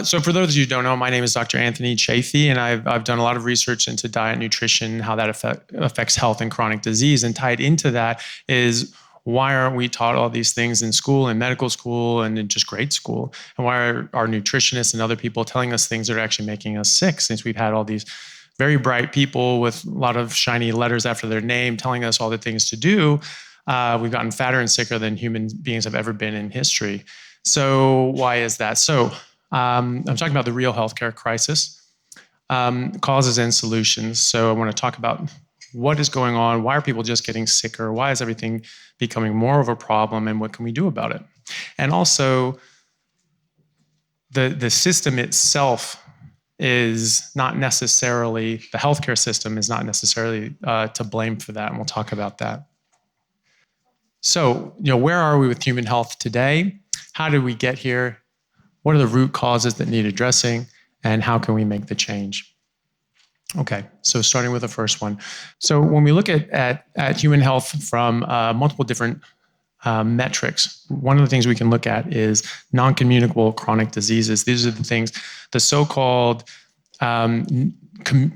So for those of you who don't know, my name is Dr. Anthony Chaffee, and I've done a lot of research into diet, nutrition, how that affects health and chronic disease. And tied into that is, why aren't we taught all these things in school, in medical school, and in just grade school? And why are our nutritionists and other people telling us things that are actually making us sick, since we've had all these very bright people with a lot of shiny letters after their name telling us all the things to do? We've gotten fatter and sicker than human beings have ever been in history. So why is that? So I'm talking about the real healthcare crisis, causes and solutions. So I want to talk about what is going on. Why are people just getting sicker? Why is everything becoming more of a problem, and what can we do about it? And also, the system itself is not necessarily, the healthcare system is not necessarily to blame for that, and we'll talk about that. So, where are we with human health today? How did we get here? What are the root causes that need addressing, and how can we make the change? Okay, so starting with the first one. So when we look at human health from multiple different metrics, one of the things we can look at is non-communicable chronic diseases. These are the things, the so-called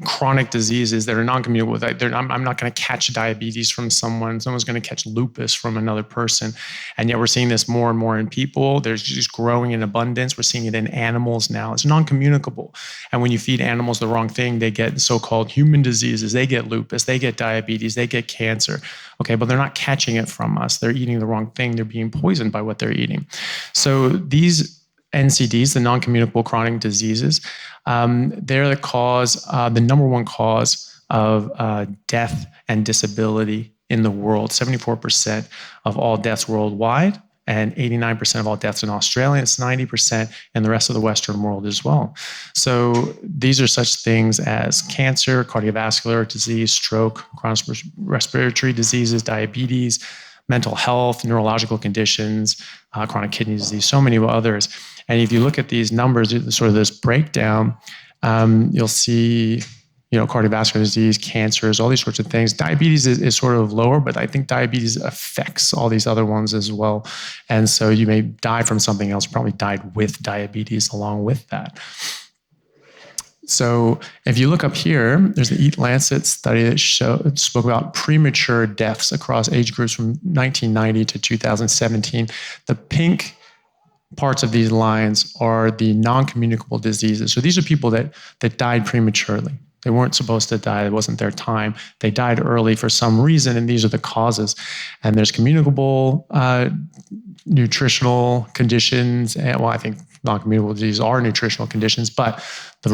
chronic diseases that are non-communicable. I'm not going to catch diabetes from someone. Someone's going to catch lupus from another person. And yet we're seeing this more and more in people. There's just growing in abundance. We're seeing it in animals now. It's non-communicable. And when you feed animals the wrong thing, they get so-called human diseases. They get lupus, they get diabetes, they get cancer. Okay, but they're not catching it from us. They're eating the wrong thing. They're being poisoned by what they're eating. So these NCDs, the non-communicable chronic diseases, they're the cause, the number one cause of death and disability in the world. 74% of all deaths worldwide, and 89% of all deaths in Australia. It's 90% in the rest of the Western world as well. So these are such things as cancer, cardiovascular disease, stroke, chronic respiratory diseases, diabetes, mental health, neurological conditions, chronic kidney disease, so many others. And if you look at these numbers, sort of this breakdown, you'll see, cardiovascular disease, cancers, all these sorts of things. Diabetes is sort of lower, but I think diabetes affects all these other ones as well. And so you may die from something else, probably died with diabetes along with that. So if you look up here, there's the Eat Lancet study that spoke about premature deaths across age groups from 1990 to 2017. The pink parts of these lines are the non-communicable diseases. So these are people that died prematurely. They weren't supposed to die. It wasn't their time. They died early for some reason, and these are the causes. And there's communicable nutritional conditions. And, I think non-communicable diseases are nutritional conditions, but the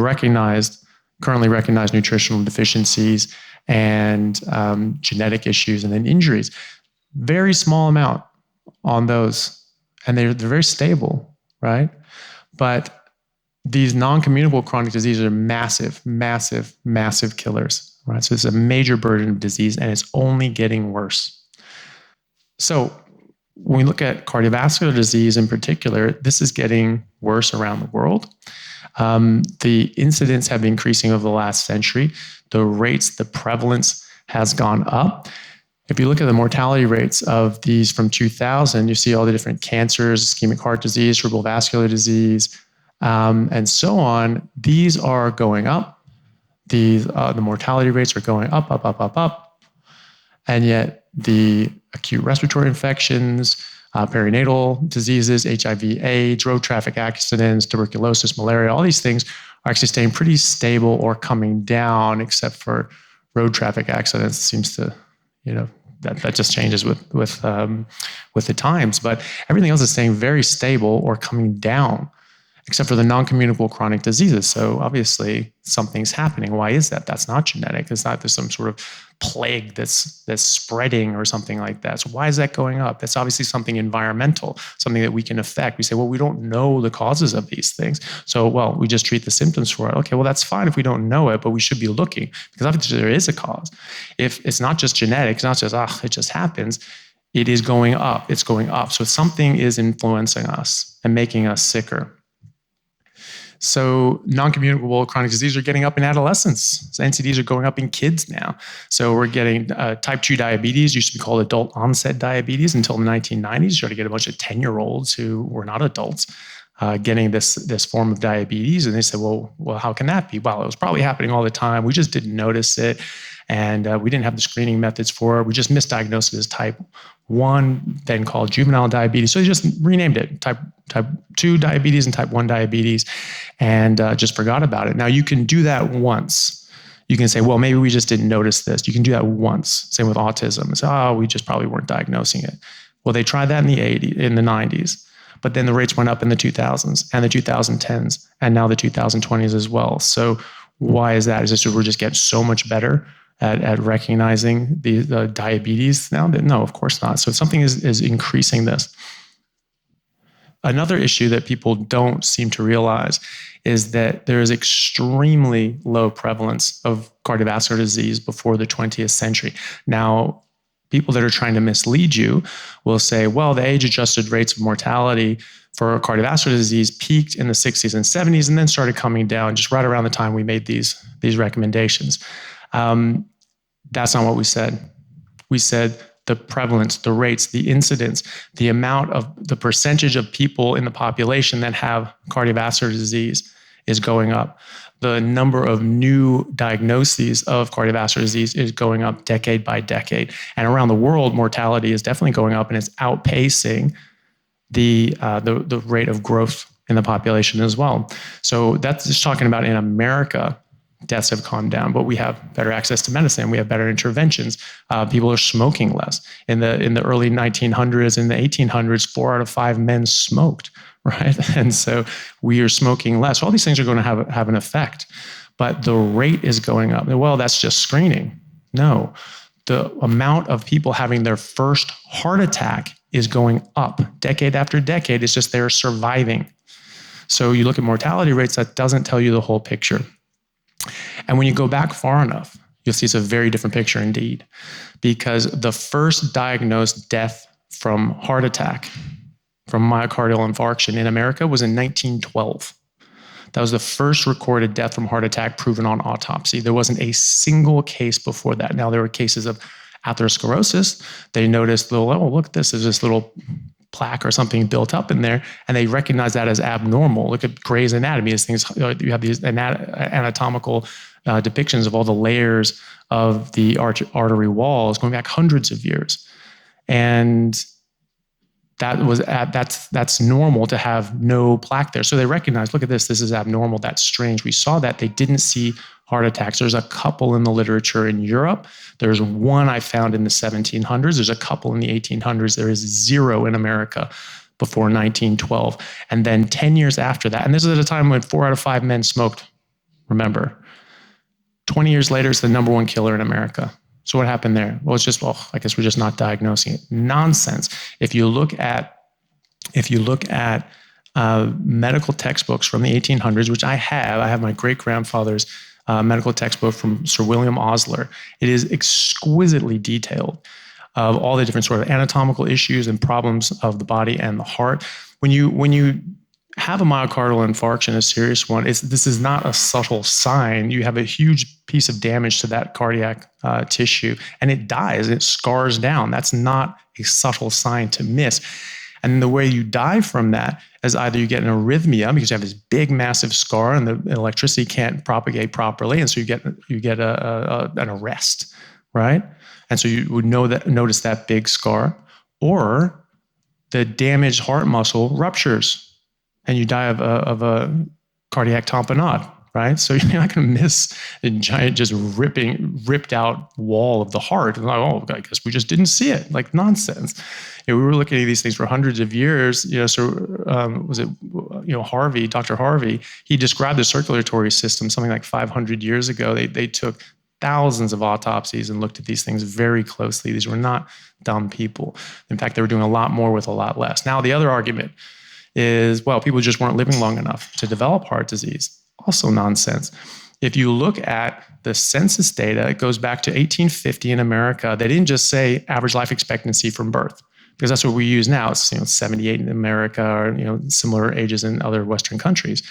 currently recognized nutritional deficiencies and genetic issues, and then injuries. Very small amount on those. And they're very stable, right? But these non-communicable chronic diseases are massive, massive, massive killers, right? So it's a major burden of disease, and it's only getting worse. So when we look at cardiovascular disease in particular, this is getting worse around the world. The incidents have been increasing over the last century. The rates, the prevalence has gone up. If you look at the mortality rates of these from 2000, you see all the different cancers, ischemic heart disease, cerebral vascular disease, and so on. These are going up. The mortality rates are going up, up, up, up, up. And yet the acute respiratory infections, perinatal diseases, HIV, AIDS, road traffic accidents, tuberculosis, malaria, all these things are actually staying pretty stable or coming down, except for road traffic accidents. It seems to, that just changes with the times, but everything else is staying very stable or coming down, except for the non-communicable chronic diseases. So obviously something's happening. Why is that? That's not genetic. It's not there's some sort of plague that's spreading or something like that. So why is that going up? That's obviously something environmental, something that we can affect. We say, well, we don't know the causes of these things. So, we just treat the symptoms for it. Okay, well, that's fine if we don't know it, but we should be looking, because obviously there is a cause. If it's not just genetic, it's not just, it just happens. It is going up. It's going up. So something is influencing us and making us sicker. So non-communicable chronic diseases are getting up in adolescence. So NCDs are going up in kids now. So we're getting type 2 diabetes, used to be called adult onset diabetes until the 1990s. You started to get a bunch of 10-year-olds who were not adults getting this form of diabetes. And they said, well, how can that be? Well, it was probably happening all the time. We just didn't notice it. And we didn't have the screening methods for it. We just misdiagnosed it as type 1, then called juvenile diabetes. So they just renamed it type 2 diabetes and type 1 diabetes, and just forgot about it. Now, you can do that once. You can say, well, maybe we just didn't notice this. You can do that once. Same with autism. It's, we just probably weren't diagnosing it. Well, they tried that in the 90s, but then the rates went up in the 2000s and the 2010s, and now the 2020s as well. So why is that? Is this we're just getting so much better at recognizing the diabetes now? No, of course not. So something is increasing this. Another issue that people don't seem to realize is that there is extremely low prevalence of cardiovascular disease before the 20th century. Now, people that are trying to mislead you will say, well, the age-adjusted rates of mortality for cardiovascular disease peaked in the 60s and 70s and then started coming down just right around the time we made these recommendations. That's not what we said. We said the prevalence, the rates, the incidence, the amount of the percentage of people in the population that have cardiovascular disease is going up. The number of new diagnoses of cardiovascular disease is going up decade by decade. And around the world, mortality is definitely going up, and it's outpacing the rate of growth in the population as well. So that's just talking about in America. Deaths have calmed down, but we have better access to medicine. We have better interventions. People are smoking less. In the early 1900s, in the 1800s, 4 out of 5 men smoked, right? And so we are smoking less. All these things are going to have an effect, but the rate is going up. Well, that's just screening. No, the amount of people having their first heart attack is going up decade after decade. It's just they're surviving. So you look at mortality rates, that doesn't tell you the whole picture. And when you go back far enough, you'll see it's a very different picture indeed, because the first diagnosed death from heart attack, from myocardial infarction in America was in 1912. That was the first recorded death from heart attack proven on autopsy. There wasn't a single case before that. Now, there were cases of atherosclerosis. They noticed, look, this is this little plaque or something built up in there, and they recognize that as abnormal. Look at Gray's Anatomy. These things, you have these anatomical depictions of all the layers of the artery walls going back hundreds of years, and that's normal to have no plaque there. So they recognize, look at this is abnormal. That's strange. We saw that. They didn't see heart attacks. There's a couple in the literature in Europe. There's one I found in the 1700s. There's a couple in the 1800s. There is 0 in America before 1912. And then 10 years after that, and this is at a time when 4 out of 5 men smoked, remember. 20 years later, it's the number 1 killer in America. So what happened there? Well, it's just, I guess we're just not diagnosing it. Nonsense. If you look at medical textbooks from the 1800s, which I have my great-grandfather's medical textbook from Sir William Osler. It is exquisitely detailed of all the different sort of anatomical issues and problems of the body and the heart. When you have a myocardial infarction, a serious one, this is not a subtle sign. You have a huge piece of damage to that cardiac tissue, and it dies, it scars down. That's not a subtle sign to miss. And the way you die from that is either you get an arrhythmia because you have this big, massive scar and the electricity can't propagate properly, and so you get an arrest, right? And so you would notice that big scar, or the damaged heart muscle ruptures, and you die of a cardiac tamponade, right? So you're not going to miss a giant, just ripped out wall of the heart. And I guess we just didn't see it. Like, nonsense. We were looking at these things for hundreds of years. Was it Harvey, Dr. Harvey? He described the circulatory system something like 500 years ago. They took thousands of autopsies and looked at these things very closely. These were not dumb people. In fact, they were doing a lot more with a lot less. Now, the other argument is, well, people just weren't living long enough to develop heart disease. Also nonsense. If you look at the census data, it goes back to 1850 in America. They didn't just say average life expectancy from birth, because that's what we use now. It's 78 in America, or similar ages in other Western countries.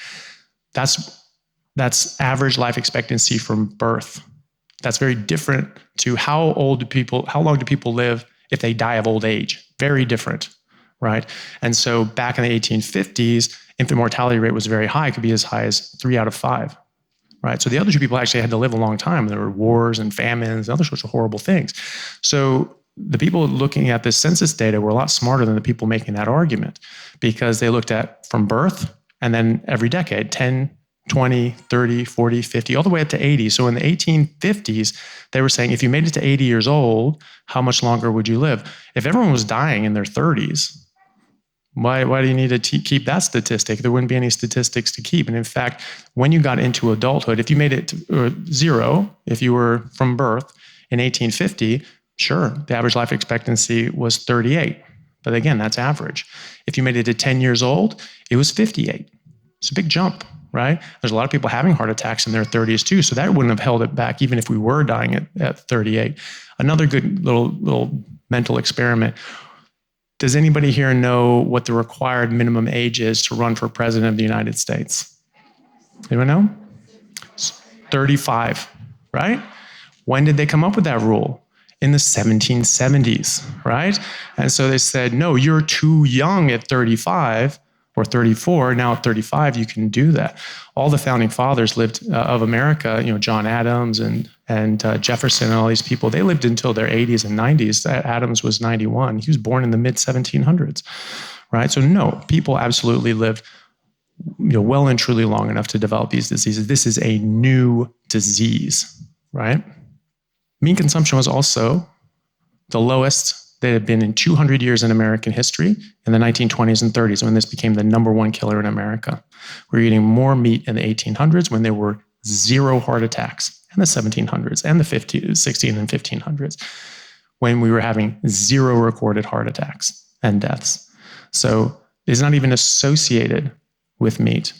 That's average life expectancy from birth. That's very different to how long do people live if they die of old age? Very different, right? And so back in the 1850s, infant mortality rate was very high. It could be as high as 3 out of 5, right? So the other two people actually had to live a long time. There were wars and famines and other sorts of horrible things. So the people looking at this census data were a lot smarter than the people making that argument, because they looked at from birth and then every decade, 10, 20, 30, 40, 50, all the way up to 80. So in the 1850s, they were saying, if you made it to 80 years old, how much longer would you live? If everyone was dying in their 30s, why do you need to keep that statistic? There wouldn't be any statistics to keep. And in fact, when you got into adulthood, if you made it to 0, if you were from birth in 1850, sure, the average life expectancy was 38. But again, that's average. If you made it to 10 years old, it was 58. It's a big jump, right? There's a lot of people having heart attacks in their 30s too, so that wouldn't have held it back even if we were dying at 38. Another good little mental experiment. Does anybody here know what the required minimum age is to run for president of the United States? Anyone know? It's 35, right? When did they come up with that rule? In the 1770s, right? And so they said, no, you're too young at 35 or 34. Now at 35, you can do that. All the founding fathers lived of America, John Adams and Jefferson and all these people, they lived until their 80s and 90s. Adams was 91. He was born in the mid 1700s, right? So no, people absolutely lived well and truly long enough to develop these diseases. This is a new disease, right? Meat consumption was also the lowest that had been in 200 years in American history in the 1920s and 30s, when this became the #1 killer in America. We were eating more meat in the 1800s when there were 0 heart attacks, in the 1700s and the 16 and 1500s, when we were having 0 recorded heart attacks and deaths. So it's not even associated with meat,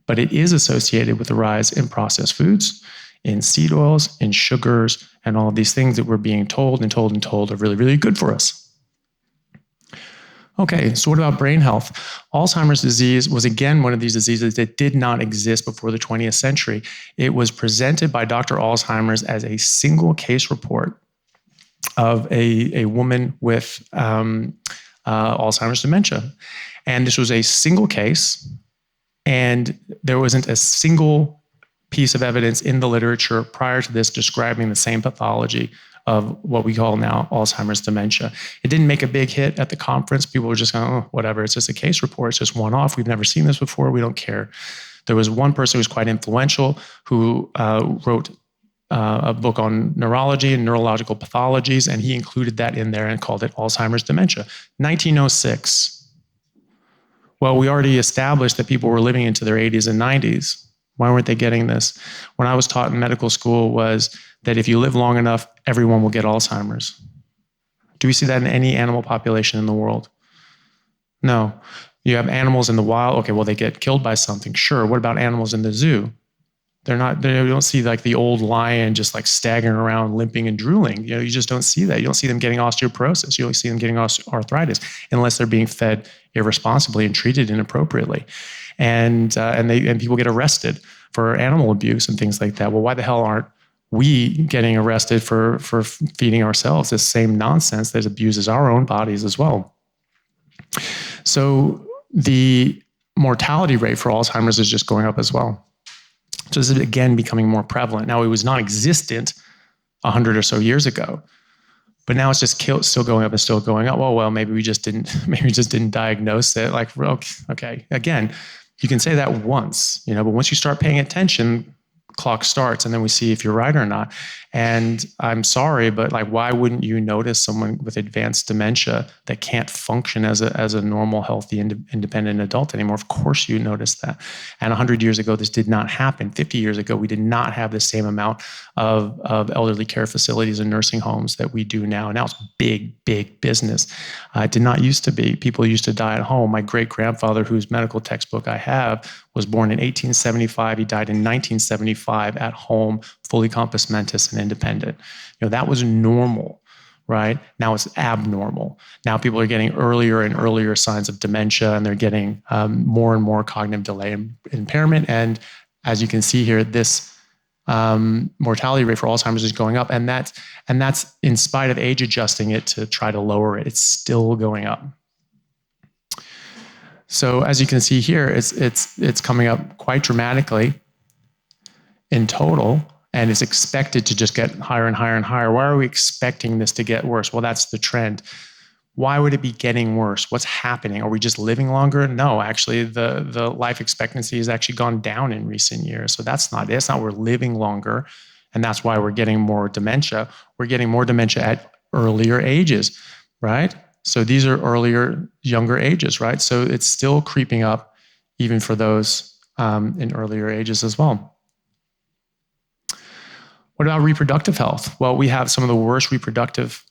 but it is associated with the rise in processed foods, in seed oils, in sugars, and all of these things that we're being told are really, really good for us. Okay, so what about brain health? Alzheimer's disease was again one of these diseases that did not exist before the 20th century. It was presented by Dr. Alzheimer's as a single case report of a woman with Alzheimer's dementia. And this was a single case, and there wasn't a single piece of evidence in the literature prior to this describing the same pathology of what we call now Alzheimer's dementia. It didn't make a big hit at the conference. People were just going, oh, whatever, it's just a case report, it's just one-off, we've never seen this before, we don't care. There was one person who was quite influential who wrote a book on neurology and neurological pathologies, and he included that in there and called it Alzheimer's dementia. 1906. Well, we already established that people were living into their 80s and 90s. Why weren't they getting this? When I was taught in medical school was that if you live long enough, everyone will get Alzheimer's. Do we see that in any animal population in the world? No. You have animals in the wild, okay, well, they get killed by something, sure. What about animals in the zoo? You don't see like the old lion just like staggering around, limping and drooling. You just don't see that. You don't see them getting osteoporosis. You don't see them getting arthritis unless they're being fed irresponsibly and treated inappropriately. And people get arrested for animal abuse and things like that. Well, why the hell aren't we getting arrested for feeding ourselves this same nonsense that abuses our own bodies as well? So the mortality rate for Alzheimer's is just going up as well. So this is again becoming more prevalent. Now, it was non-existent 100 or so years ago, but now it's just still going up and still going up. Well, maybe we just didn't diagnose it. Like, okay, again, you can say that once, but once you start paying attention, clock starts, and then we see if you're right or not. And I'm sorry, but like, why wouldn't you notice someone with advanced dementia that can't function as a normal, healthy, independent adult anymore? Of course you notice that. And 100 years ago, this did not happen. 50 years ago, we did not have the same amount of elderly care facilities and nursing homes that we do now. Now it's big, big business. It did not used to be. People used to die at home. My great-grandfather, whose medical textbook I have, was born in 1875. He died in 1975 at home, fully compos mentis and independent. That was normal, right? Now it's abnormal. Now people are getting earlier and earlier signs of dementia, and they're getting more and more cognitive delay and impairment. And as you can see here, this mortality rate for Alzheimer's is going up, and that's in spite of age adjusting it to try to lower it. It's still going up. So as you can see here, it's coming up quite dramatically in total, and it's expected to just get higher and higher and higher. Why are we expecting this to get worse? Well, that's the trend. Why would it be getting worse? What's happening? Are we just living longer? No, actually, the life expectancy has actually gone down in recent years. So that's not it. It's not we're living longer, and that's why we're getting more dementia. We're getting more dementia at earlier ages, right? So these are earlier, younger ages, right? So it's still creeping up even for those in earlier ages as well. What about reproductive health? Well, we have some of the worst reproductive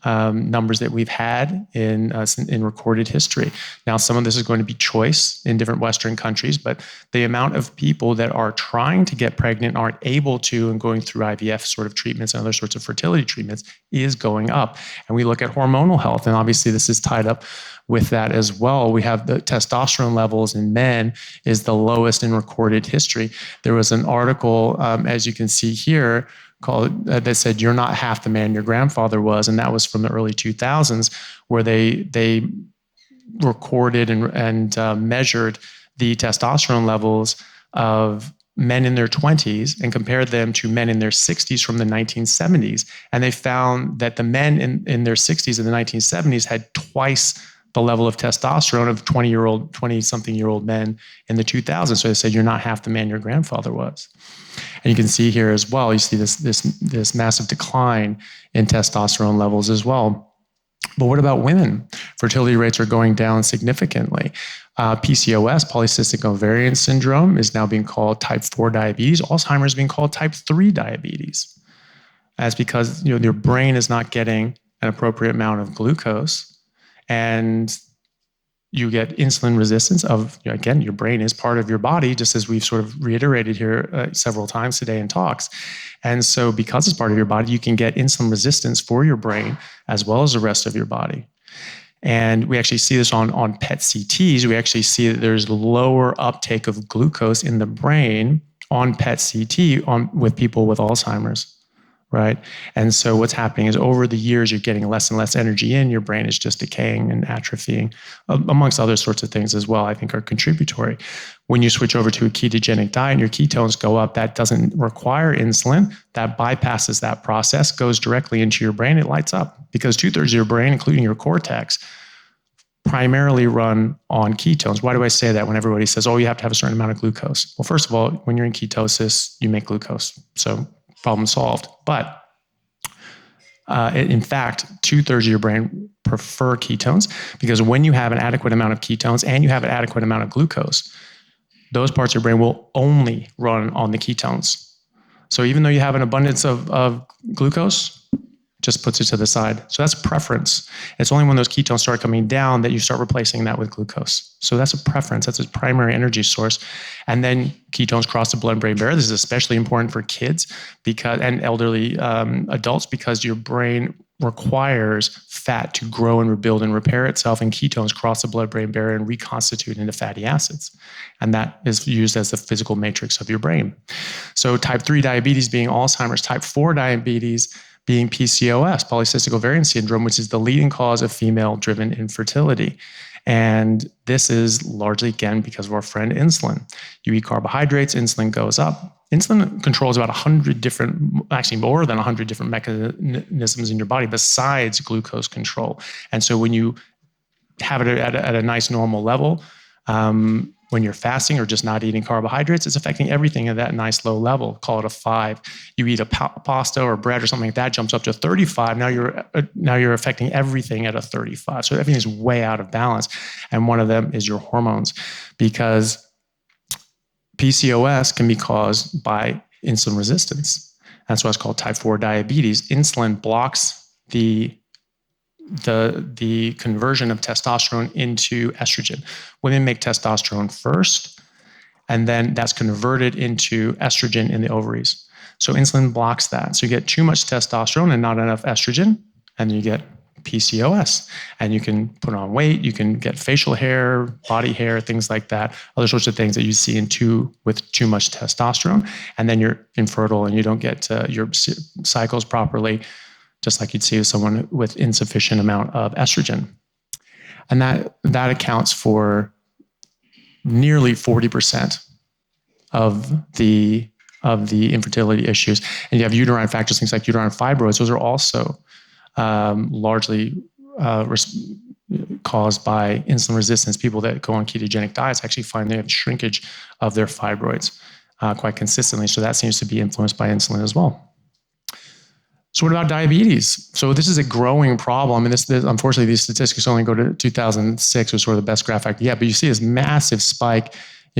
numbers that we've had in recorded history. Now, some of this is going to be choice in different Western countries, but the amount of people that are trying to get pregnant, aren't able to, and going through IVF sort of treatments and other sorts of fertility treatments is going up. And we look at hormonal health, and obviously this is tied up with that as well. We have the testosterone levels in men is the lowest in recorded history. There was an article, as you can see here, called that said, "You're not half the man your grandfather was," and that was from the early 2000s, where they recorded and measured the testosterone levels of men in their 20s and compared them to men in their 60s from the 1970s, and they found that the men in their 60s in the 1970s had twice the level of testosterone of 20-something-year-old men in the 2000s. So they said, you're not half the man your grandfather was. And you can see here as well, you see this massive decline in testosterone levels as well. But what about women? Fertility rates are going down significantly. PCOS, polycystic ovarian syndrome, is now being called type 4 diabetes. Alzheimer's is being called type 3 diabetes. That's because your brain is not getting an appropriate amount of glucose, and you get insulin resistance again, your brain is part of your body, just as we've sort of reiterated here several times today in talks. And so because it's part of your body, you can get insulin resistance for your brain as well as the rest of your body. And we actually see this on PET CTs. We actually see that there's lower uptake of glucose in the brain on PET CT with people with Alzheimer's. Right. And so what's happening is over the years, you're getting less and less energy in, your brain is just decaying and atrophying, amongst other sorts of things as well, I think are contributory. When you switch over to a ketogenic diet and your ketones go up, that doesn't require insulin, that bypasses that process, goes directly into your brain, it lights up, because 2/3 of your brain, including your cortex, primarily run on ketones. Why do I say that when everybody says, oh, you have to have a certain amount of glucose? Well, first of all, when you're in ketosis, you make glucose. So problem solved. But in fact, 2/3 of your brain prefer ketones, because when you have an adequate amount of ketones and you have an adequate amount of glucose, those parts of your brain will only run on the ketones. So even though you have an abundance of glucose, just puts it to the side. So that's a preference. It's only when those ketones start coming down that you start replacing that with glucose. So that's a preference. That's a primary energy source. And then ketones cross the blood-brain barrier. This is especially important for kids and elderly adults, because your brain requires fat to grow and rebuild and repair itself, and ketones cross the blood-brain barrier and reconstitute into fatty acids. And that is used as the physical matrix of your brain. So type 3 diabetes being Alzheimer's, type 4 diabetes being PCOS, polycystic ovarian syndrome, which is the leading cause of female-driven infertility. And this is largely, again, because of our friend insulin. You eat carbohydrates, insulin goes up. Insulin controls about 100 different, actually more than 100 different mechanisms in your body besides glucose control. And so when you have it at a nice normal level, when you're fasting or just not eating carbohydrates, it's affecting everything at that nice low level. Call it a 5. You eat a pasta or bread or something like that, jumps up to 35. Now you're affecting everything at a 35. So everything is way out of balance. And one of them is your hormones, because PCOS can be caused by insulin resistance. That's why it's called type 4 diabetes. Insulin blocks the conversion of testosterone into estrogen. Women make testosterone first, and then that's converted into estrogen in the ovaries. So insulin blocks that. So you get too much testosterone and not enough estrogen, and you get PCOS. And you can put on weight, you can get facial hair, body hair, things like that, other sorts of things that you see with too much testosterone. And then you're infertile and you don't get your cycles properly, just like you'd see with someone with insufficient amount of estrogen. And that accounts for nearly 40% of the infertility issues. And you have uterine factors, things like uterine fibroids. Those are also largely caused by insulin resistance. People that go on ketogenic diets actually find they have shrinkage of their fibroids quite consistently. So that seems to be influenced by insulin as well. So what about diabetes? So this is a growing problem. And this unfortunately, these statistics only go to 2006, was sort of the best graph I could get. But you see this massive spike,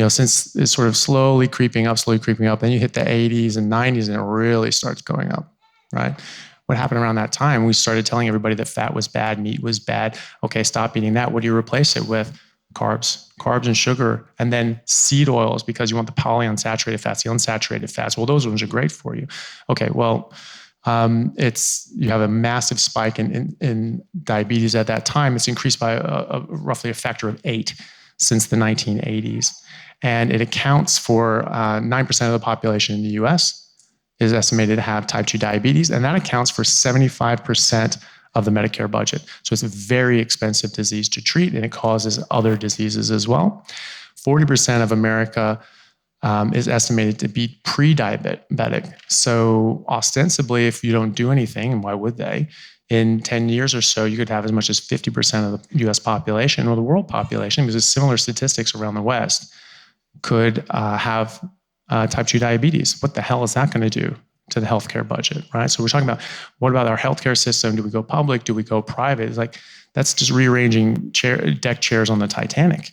since it's sort of slowly creeping up. Then you hit the 80s and 90s and it really starts going up, right? What happened around that time? We started telling everybody that fat was bad, meat was bad. Okay, stop eating that. What do you replace it with? Carbs and sugar, and then seed oils, because you want the polyunsaturated fats, the unsaturated fats. Well, those ones are great for you. Okay, well, you have a massive spike in diabetes at that time. It's increased by roughly a factor of 8 since the 1980s. And it accounts for 9% of the population in the US is estimated to have type 2 diabetes, and that accounts for 75% of the Medicare budget. So it's a very expensive disease to treat, and it causes other diseases as well. 40% of America is estimated to be pre-diabetic. So ostensibly, if you don't do anything, and why would they, in 10 years or so, you could have as much as 50% of the US population or the world population, because there's similar statistics around the West, could have type 2 diabetes. What the hell is that going to do to the healthcare budget, right? So we're talking about, what about our healthcare system? Do we go public? Do we go private? It's like, that's just rearranging deck chairs on the Titanic,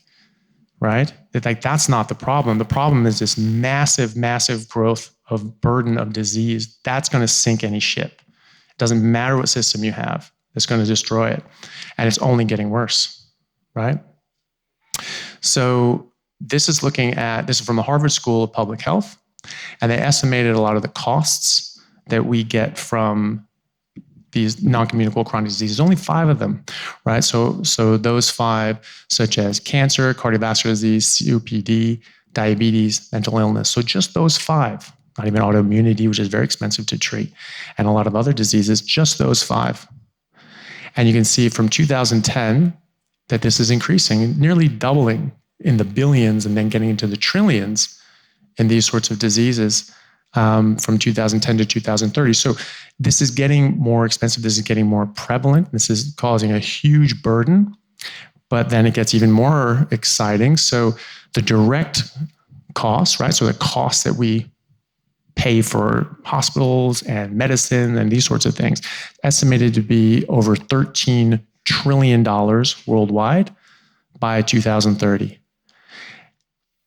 right? That's not the problem. The problem is this massive, massive growth of burden of disease. That's going to sink any ship. It doesn't matter what system you have. It's going to destroy it. And it's only getting worse, right? So this is from the Harvard School of Public Health, and they estimated a lot of the costs that we get from these non-communicable chronic diseases. Only 5 of them, right? So those 5, such as cancer, cardiovascular disease, COPD, diabetes, mental illness. So just those 5, not even autoimmunity, which is very expensive to treat, and a lot of other diseases, just those 5. And you can see from 2010 that this is increasing, nearly doubling in the billions and then getting into the trillions in these sorts of diseases from 2010 to 2030. So this is getting more expensive. This is getting more prevalent. This is causing a huge burden, but then it gets even more exciting. So the direct costs, right? So the costs that we pay for hospitals and medicine and these sorts of things, estimated to be over $13 trillion worldwide by 2030.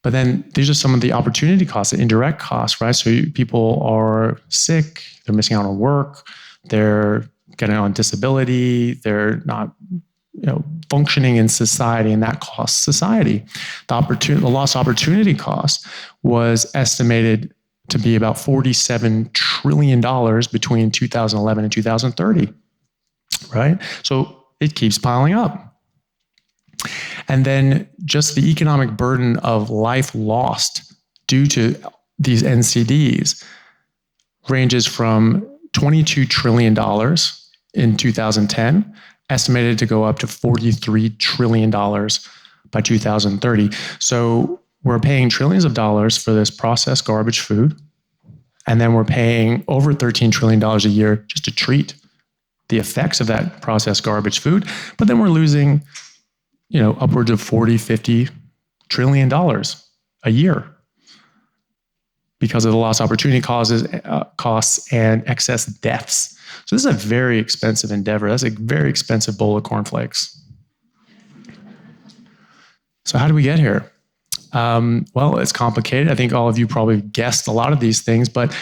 But then these are some of the opportunity costs, the indirect costs, right? So people are sick, they're missing out on work, they're getting on disability, they're not functioning in society, and that costs society. The lost opportunity cost was estimated to be about $47 trillion between 2011 and 2030, right? So it keeps piling up. And then just the economic burden of life lost due to these NCDs ranges from $22 trillion in 2010, estimated to go up to $43 trillion by 2030. So we're paying trillions of dollars for this processed garbage food, and then we're paying over $13 trillion a year just to treat the effects of that processed garbage food. But then we're losing upwards of $40-50 trillion a year because of the lost opportunity costs and excess deaths. So this is a very expensive endeavor. That's a very expensive bowl of cornflakes. So how do we get here? Well, it's complicated. I think all of you probably guessed a lot of these things, but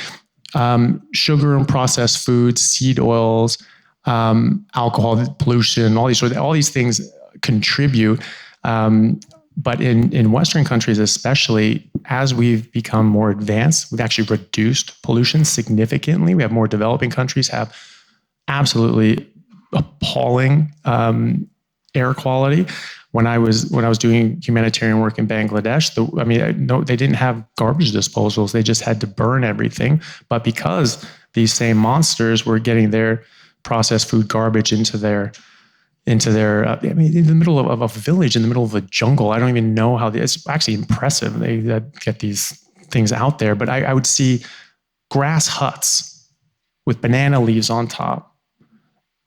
sugar and processed foods, seed oils, alcohol, pollution, all these things contribute. But in Western countries, especially, as we've become more advanced, we've actually reduced pollution significantly. We have more developing countries have absolutely appalling air quality. When I was doing humanitarian work in Bangladesh, they didn't have garbage disposals. They just had to burn everything. But because these same monsters were getting their processed food garbage into their into their, in the middle of a village, in the middle of a jungle. I don't even know how, it's actually impressive. They get these things out there, but I would see grass huts with banana leaves on top.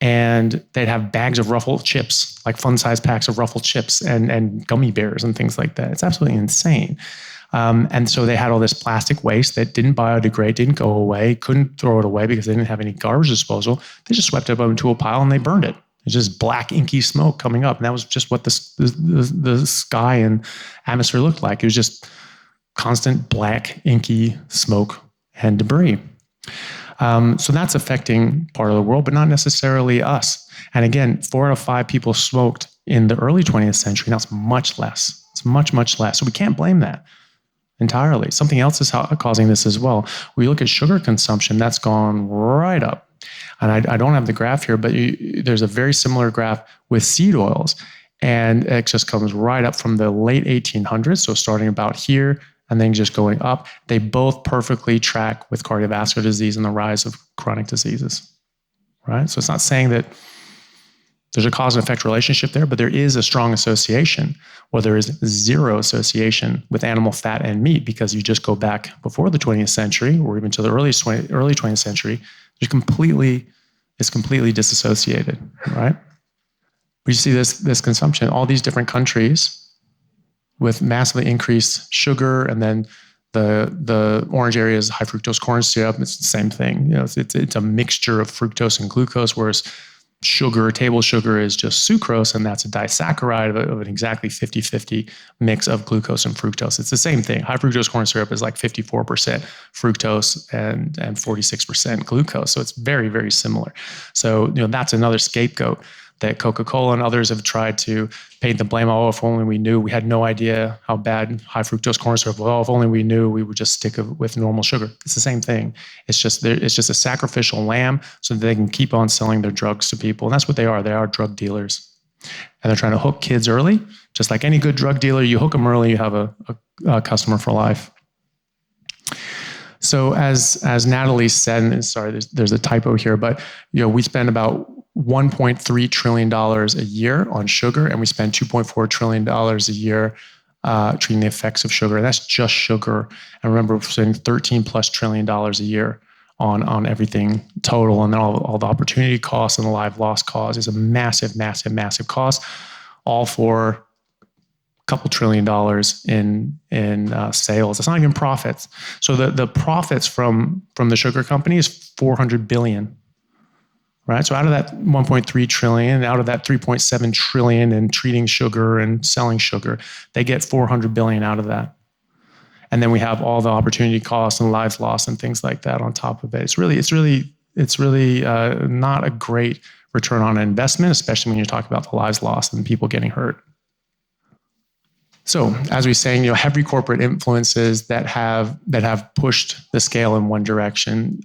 And they'd have bags of Ruffled chips, like fun-sized packs of Ruffled chips and gummy bears and things like that. It's absolutely insane. And so they had all this plastic waste that didn't biodegrade, didn't go away, couldn't throw it away because they didn't have any garbage disposal. They just swept it up into a pile and they burned it. It's just black, inky smoke coming up. And that was just what the sky and atmosphere looked like. It was just constant black, inky smoke and debris. So that's affecting part of the world, but not necessarily us. And again, 4 out of 5 people smoked in the early 20th century. Now it's much less. It's much, much less. So we can't blame that entirely. Something else is causing this as well. We look at sugar consumption, that's gone right up. And I don't have the graph here, but there's a very similar graph with seed oils. And it just comes right up from the late 1800s. So starting about here, and then just going up. They both perfectly track with cardiovascular disease and the rise of chronic diseases, right? So it's not saying that there's a cause and effect relationship there, but there is a strong association, or there is zero association with animal fat and meat, because you just go back before the 20th century, or even to the early 20th century, it's completely disassociated, right? But you see this consumption, all these different countries with massively increased sugar, and then the orange area is high fructose corn syrup. It's the same thing. It's a mixture of fructose and glucose, whereas sugar, table sugar, is just sucrose, and that's a disaccharide of an exactly 50-50 mix of glucose and fructose. It's the same thing. High fructose corn syrup is like 54% fructose and 46% glucose. So it's very, very similar. So that's another scapegoat that Coca-Cola and others have tried to paint the blame. Oh, if only we knew. We had no idea how bad high fructose corn syrup was. Oh, if only we knew, we would just stick with normal sugar. It's the same thing. It's just a sacrificial lamb so that they can keep on selling their drugs to people. And that's what they are. They are drug dealers. And they're trying to hook kids early. Just like any good drug dealer, you hook them early, you have a customer for life. So as Natalie said, and sorry, there's a typo here, but we spend about $1.3 trillion a year on sugar, and we spend $2.4 trillion a year treating the effects of sugar. And that's just sugar. And remember, we're spending $13+ trillion a year on everything total, and then all the opportunity costs and the life loss cost is a massive, massive, massive cost, all for couple $1 trillion in sales. It's not even profits. So the profits from the sugar company is $400 billion, right? So out of that 1.3 trillion, out of that 3.7 trillion in treating sugar and selling sugar, they get 400 billion out of that. And then we have all the opportunity costs and lives lost and things like that on top of it. It's really not a great return on investment, especially when you talk about the lives lost and people getting hurt. So, as we were saying, heavy corporate influences that have pushed the scale in one direction.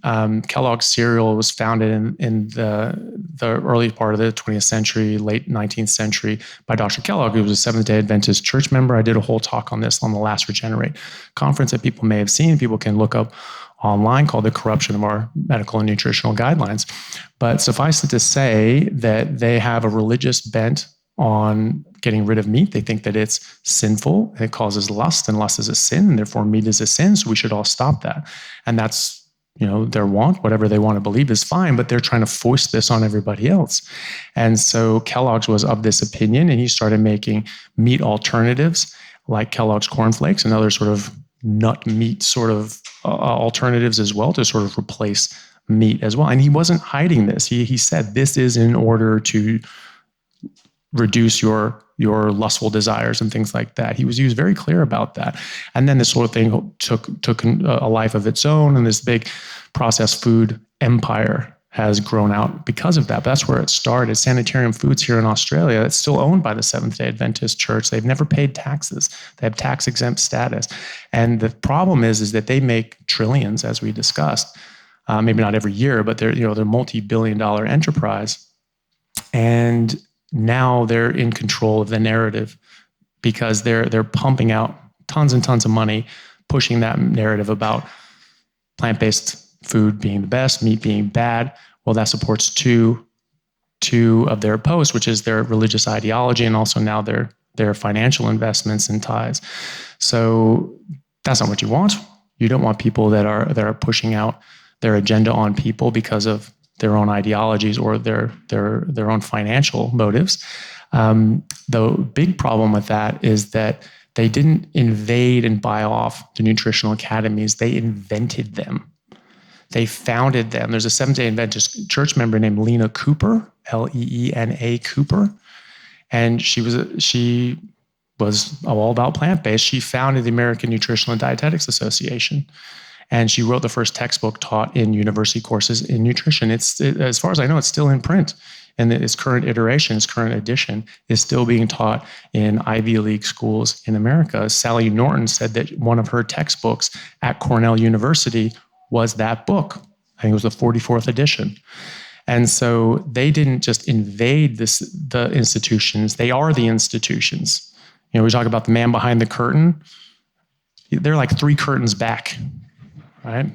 Kellogg's cereal was founded in the early part of the 20th century, late 19th century, by Dr. Kellogg, who was a Seventh-day Adventist church member. I did a whole talk on this on the last Regenerate conference that people may have seen. People can look up online, called The Corruption of Our Medical and Nutritional Guidelines. But suffice it to say that they have a religious bent on getting rid of meat. They think that it's sinful, it causes lust, and lust is a sin, and therefore meat is a sin, so we should all stop that. And that's, their want, whatever they want to believe is fine, but they're trying to force this on everybody else. And so Kellogg's was of this opinion, and he started making meat alternatives like Kellogg's Corn Flakes and other sort of nut meat sort of alternatives as well to sort of replace meat as well. And he wasn't hiding this. He said this is in order to reduce your lustful desires and things like that. He was very clear about that. And then this sort of thing took a life of its own, and this big processed food empire has grown out because of that. But that's where it started. Sanitarium Foods here in Australia, it's still owned by the Seventh-day Adventist Church. They've never paid taxes. They have tax-exempt status. And the problem is that they make trillions, as we discussed. Maybe not every year, but they're multi-billion-dollar enterprise. And now they're in control of the narrative because they're pumping out tons and tons of money, pushing that narrative about plant-based food being the best, meat being bad. Well, that supports two two of their posts, which is their religious ideology and also now their financial investments and ties. So that's not what you want. You don't want people that are pushing out their agenda on people because of their own ideologies or their own financial motives. The big problem with that is that they didn't invade and buy off the nutritional academies. They invented them. They founded them. There's a Seventh-day Adventist church member named Lena Cooper, Leena Cooper, and she was all about plant-based. She founded the American Nutritional and Dietetics Association, and she wrote the first textbook taught in university courses in nutrition. As far as I know, it's still in print. And its current iteration, its current edition, is still being taught in Ivy League schools in America. Sally Norton said that one of her textbooks at Cornell University was that book. I think it was the 44th edition. And so they didn't just invade the institutions, they are the institutions. You know, we talk about the man behind the curtain. They're like 3 curtains back, right?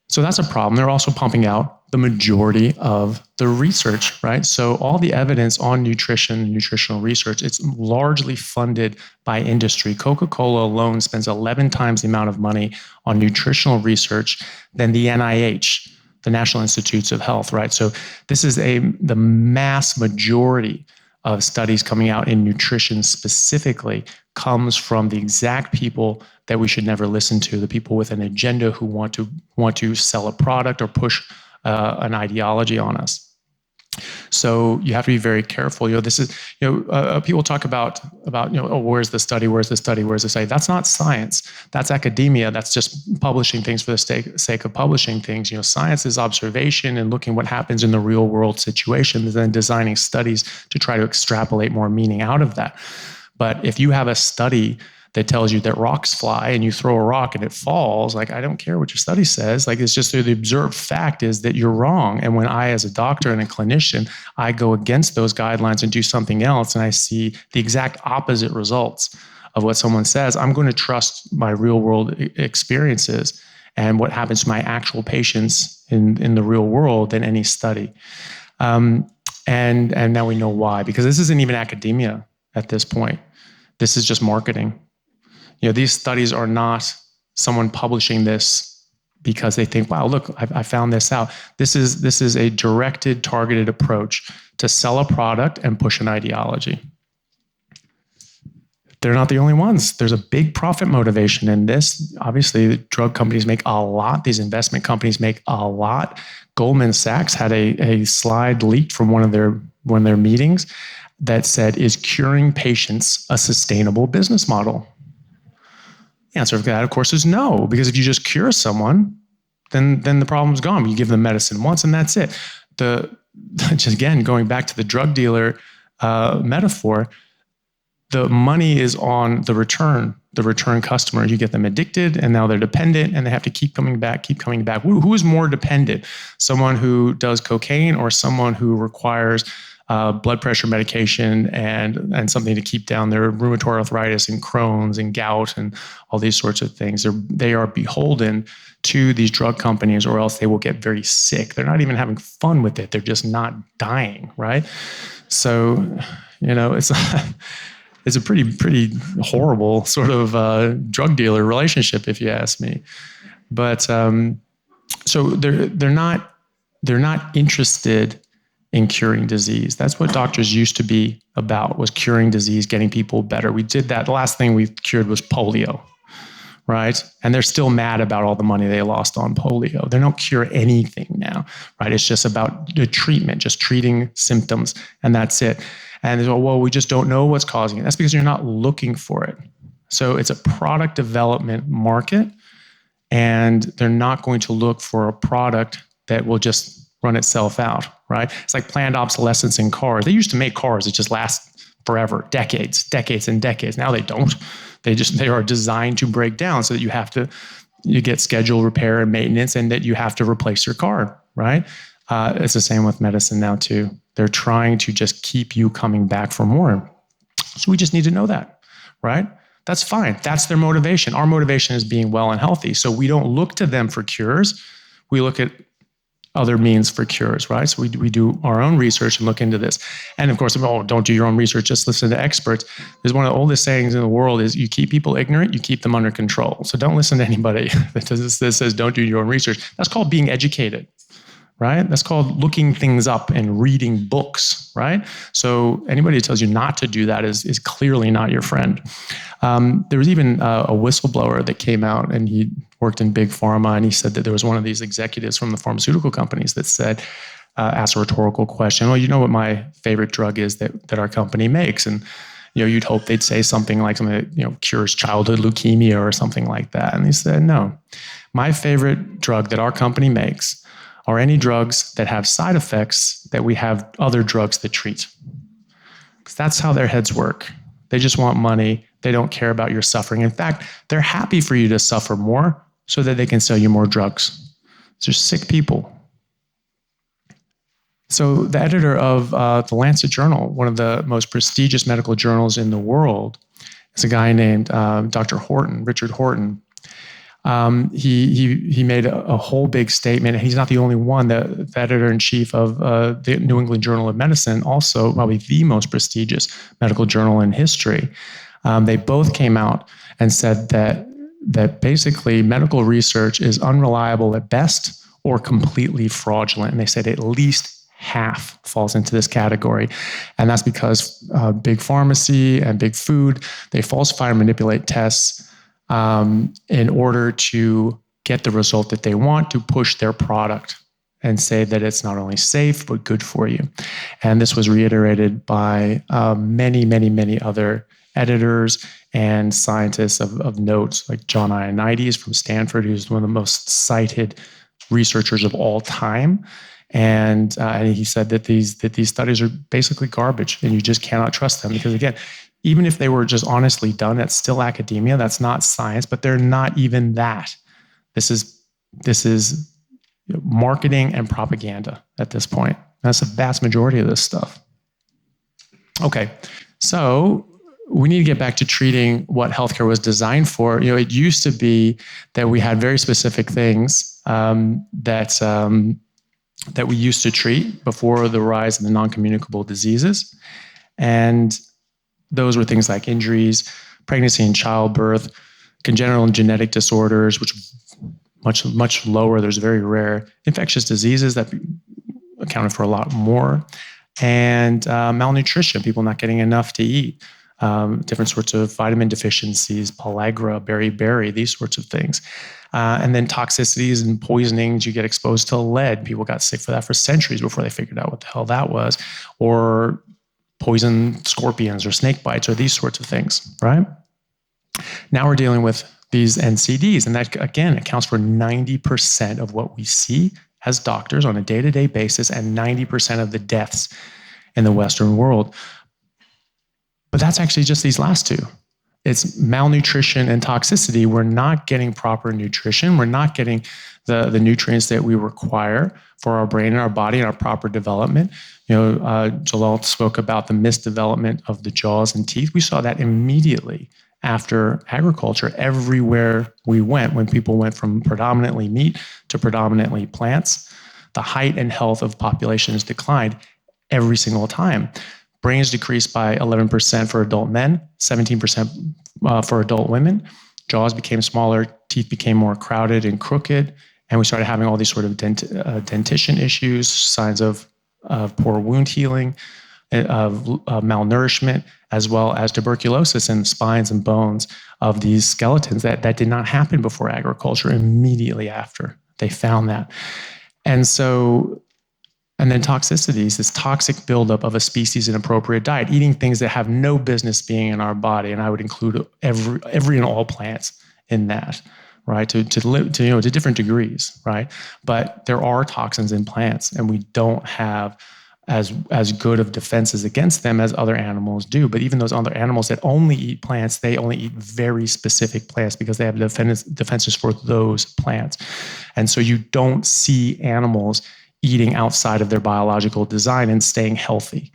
So that's a problem. They're also pumping out the majority of the research, right? So all the evidence on nutrition, nutritional research, it's largely funded by industry. Coca-Cola alone spends 11 times the amount of money on nutritional research than the NIH, the National Institutes of Health, right? So this is the mass majority of studies coming out in nutrition specifically comes from the exact people that we should never listen to, the people with an agenda who want to sell a product or push an ideology on us. So you have to be very careful. You know, this is, people talk about, oh, where's the study? Where's the study? Where's the study? That's not science. That's academia. That's just publishing things for the sake of publishing things. You know, science is observation and looking what happens in the real world situations and then designing studies to try to extrapolate more meaning out of that. But if you have a study that tells you that rocks fly and you throw a rock and it falls, like, I don't care what your study says. Like, it's just the observed fact is that you're wrong. And when I, as a doctor and a clinician, I go against those guidelines and do something else, and I see the exact opposite results of what someone says, I'm going to trust my real world experiences and what happens to my actual patients in the real world than any study. And now we know why, because this isn't even academia at this point. This is just marketing. You know, these studies are not someone publishing this because they think, wow, look, I found this out. This is a directed, targeted approach to sell a product and push an ideology. They're not the only ones. There's a big profit motivation in this. Obviously, the drug companies make a lot. These investment companies make a lot. Goldman Sachs had a slide leaked from one of their meetings that said, is curing patients a sustainable business model? The answer to that, of course, is no, because if you just cure someone, then the problem's gone. You give them medicine once and that's it. Just again, going back to the drug dealer metaphor, the money is on the return customer. You get them addicted and now they're dependent and they have to keep coming back. Who is more dependent? Someone who does cocaine or someone who requires blood pressure medication and something to keep down their rheumatoid arthritis and Crohn's and gout and all these sorts of things. They are beholden to these drug companies or else they will get very sick. They're not even having fun with it. They're just not dying, right? So, it's a pretty horrible sort of drug dealer relationship, if you ask me. But so they're not interested in curing disease. That's what doctors used to be about, was curing disease, getting people better. We did that. The last thing we cured was polio, right? And they're still mad about all the money they lost on polio. They don't cure anything now, right? It's just about the treatment, just treating symptoms, and that's it. And they go, well, we just don't know what's causing it. That's because you're not looking for it. So it's a product development market, and they're not going to look for a product that will just run itself out, right? It's like planned obsolescence in cars. They used to make cars that just last forever, decades and decades. Now they don't. They are designed to break down so that you get scheduled repair and maintenance and that you have to replace your car, right? It's the same with medicine now too. They're trying to just keep you coming back for more. So we just need to know that, right? That's fine. That's their motivation. Our motivation is being well and healthy. So we don't look to them for cures. We look at other means for cures, right? So we do our own research and look into this. And of course, don't do your own research, just listen to experts. There's one of the oldest sayings in the world is you keep people ignorant, you keep them under control. So don't listen to anybody that says don't do your own research. That's called being educated, right? That's called looking things up and reading books, right? So anybody who tells you not to do that is clearly not your friend. There was even a whistleblower that came out, and he worked in big pharma, and he said that there was one of these executives from the pharmaceutical companies that said, asked a rhetorical question, well, you know what my favorite drug is that our company makes? And you'd hope they'd say something like something that cures childhood leukemia or something like that. And he said, no, my favorite drug that our company makes are any drugs that have side effects that we have other drugs that treat. Because that's how their heads work. They just want money. They don't care about your suffering. In fact, they're happy for you to suffer more so that they can sell you more drugs. They're sick people. So the editor of the Lancet Journal, one of the most prestigious medical journals in the world, is a guy named Dr. Horton, Richard Horton. He made a whole big statement, and he's not the only one. The editor-in-chief of the New England Journal of Medicine, also probably the most prestigious medical journal in history, they both came out and said that basically medical research is unreliable at best or completely fraudulent. And they said at least half falls into this category. And that's because big pharmacy and big food, they falsify and manipulate tests in order to get the result that they want, to push their product and say that it's not only safe, but good for you. And this was reiterated by many, many, many other editors and scientists of note, like John Ioannidis from Stanford, who's one of the most cited researchers of all time. And he said that these studies are basically garbage, and you just cannot trust them because, again, even if they were just honestly done, that's still academia. That's not science, but they're not even that. This is marketing and propaganda at this point. That's the vast majority of this stuff. Okay, so we need to get back to treating what healthcare was designed for. It used to be that we had very specific things that we used to treat before the rise of the non-communicable diseases. And those were things like injuries, pregnancy and childbirth, congenital and genetic disorders, which much lower. There's very rare infectious diseases that accounted for a lot more, and malnutrition, people not getting enough to eat, different sorts of vitamin deficiencies, pellagra, beriberi, these sorts of things. And then toxicities and poisonings, you get exposed to lead. People got sick for that for centuries before they figured out what the hell that was, or poison scorpions or snake bites or these sorts of things, right? Now we're dealing with these NCDs, and that, again, accounts for 90% of what we see as doctors on a day-to-day basis and 90% of the deaths in the Western world. But that's actually just these last two. It's malnutrition and toxicity. We're not getting proper nutrition. We're not getting the nutrients that we require for our brain and our body and our proper development. Jalal spoke about the misdevelopment of the jaws and teeth. We saw that immediately after agriculture. Everywhere we went, when people went from predominantly meat to predominantly plants, the height and health of populations declined every single time. Brains decreased by 11% for adult men, 17% for adult women. Jaws became smaller, teeth became more crowded and crooked, and we started having all these sort of dentition issues, signs of poor wound healing, of malnourishment, as well as tuberculosis in the spines and bones of these skeletons. That did not happen before agriculture. Immediately after, they found that. And then toxicities, this toxic buildup of a species inappropriate diet, eating things that have no business being in our body, and I would include every and all plants in that, right? To different degrees, right? But there are toxins in plants, and we don't have as good of defenses against them as other animals do. But even those other animals that only eat plants, they only eat very specific plants because they have defenses for those plants. And so you don't see animals eating outside of their biological design and staying healthy.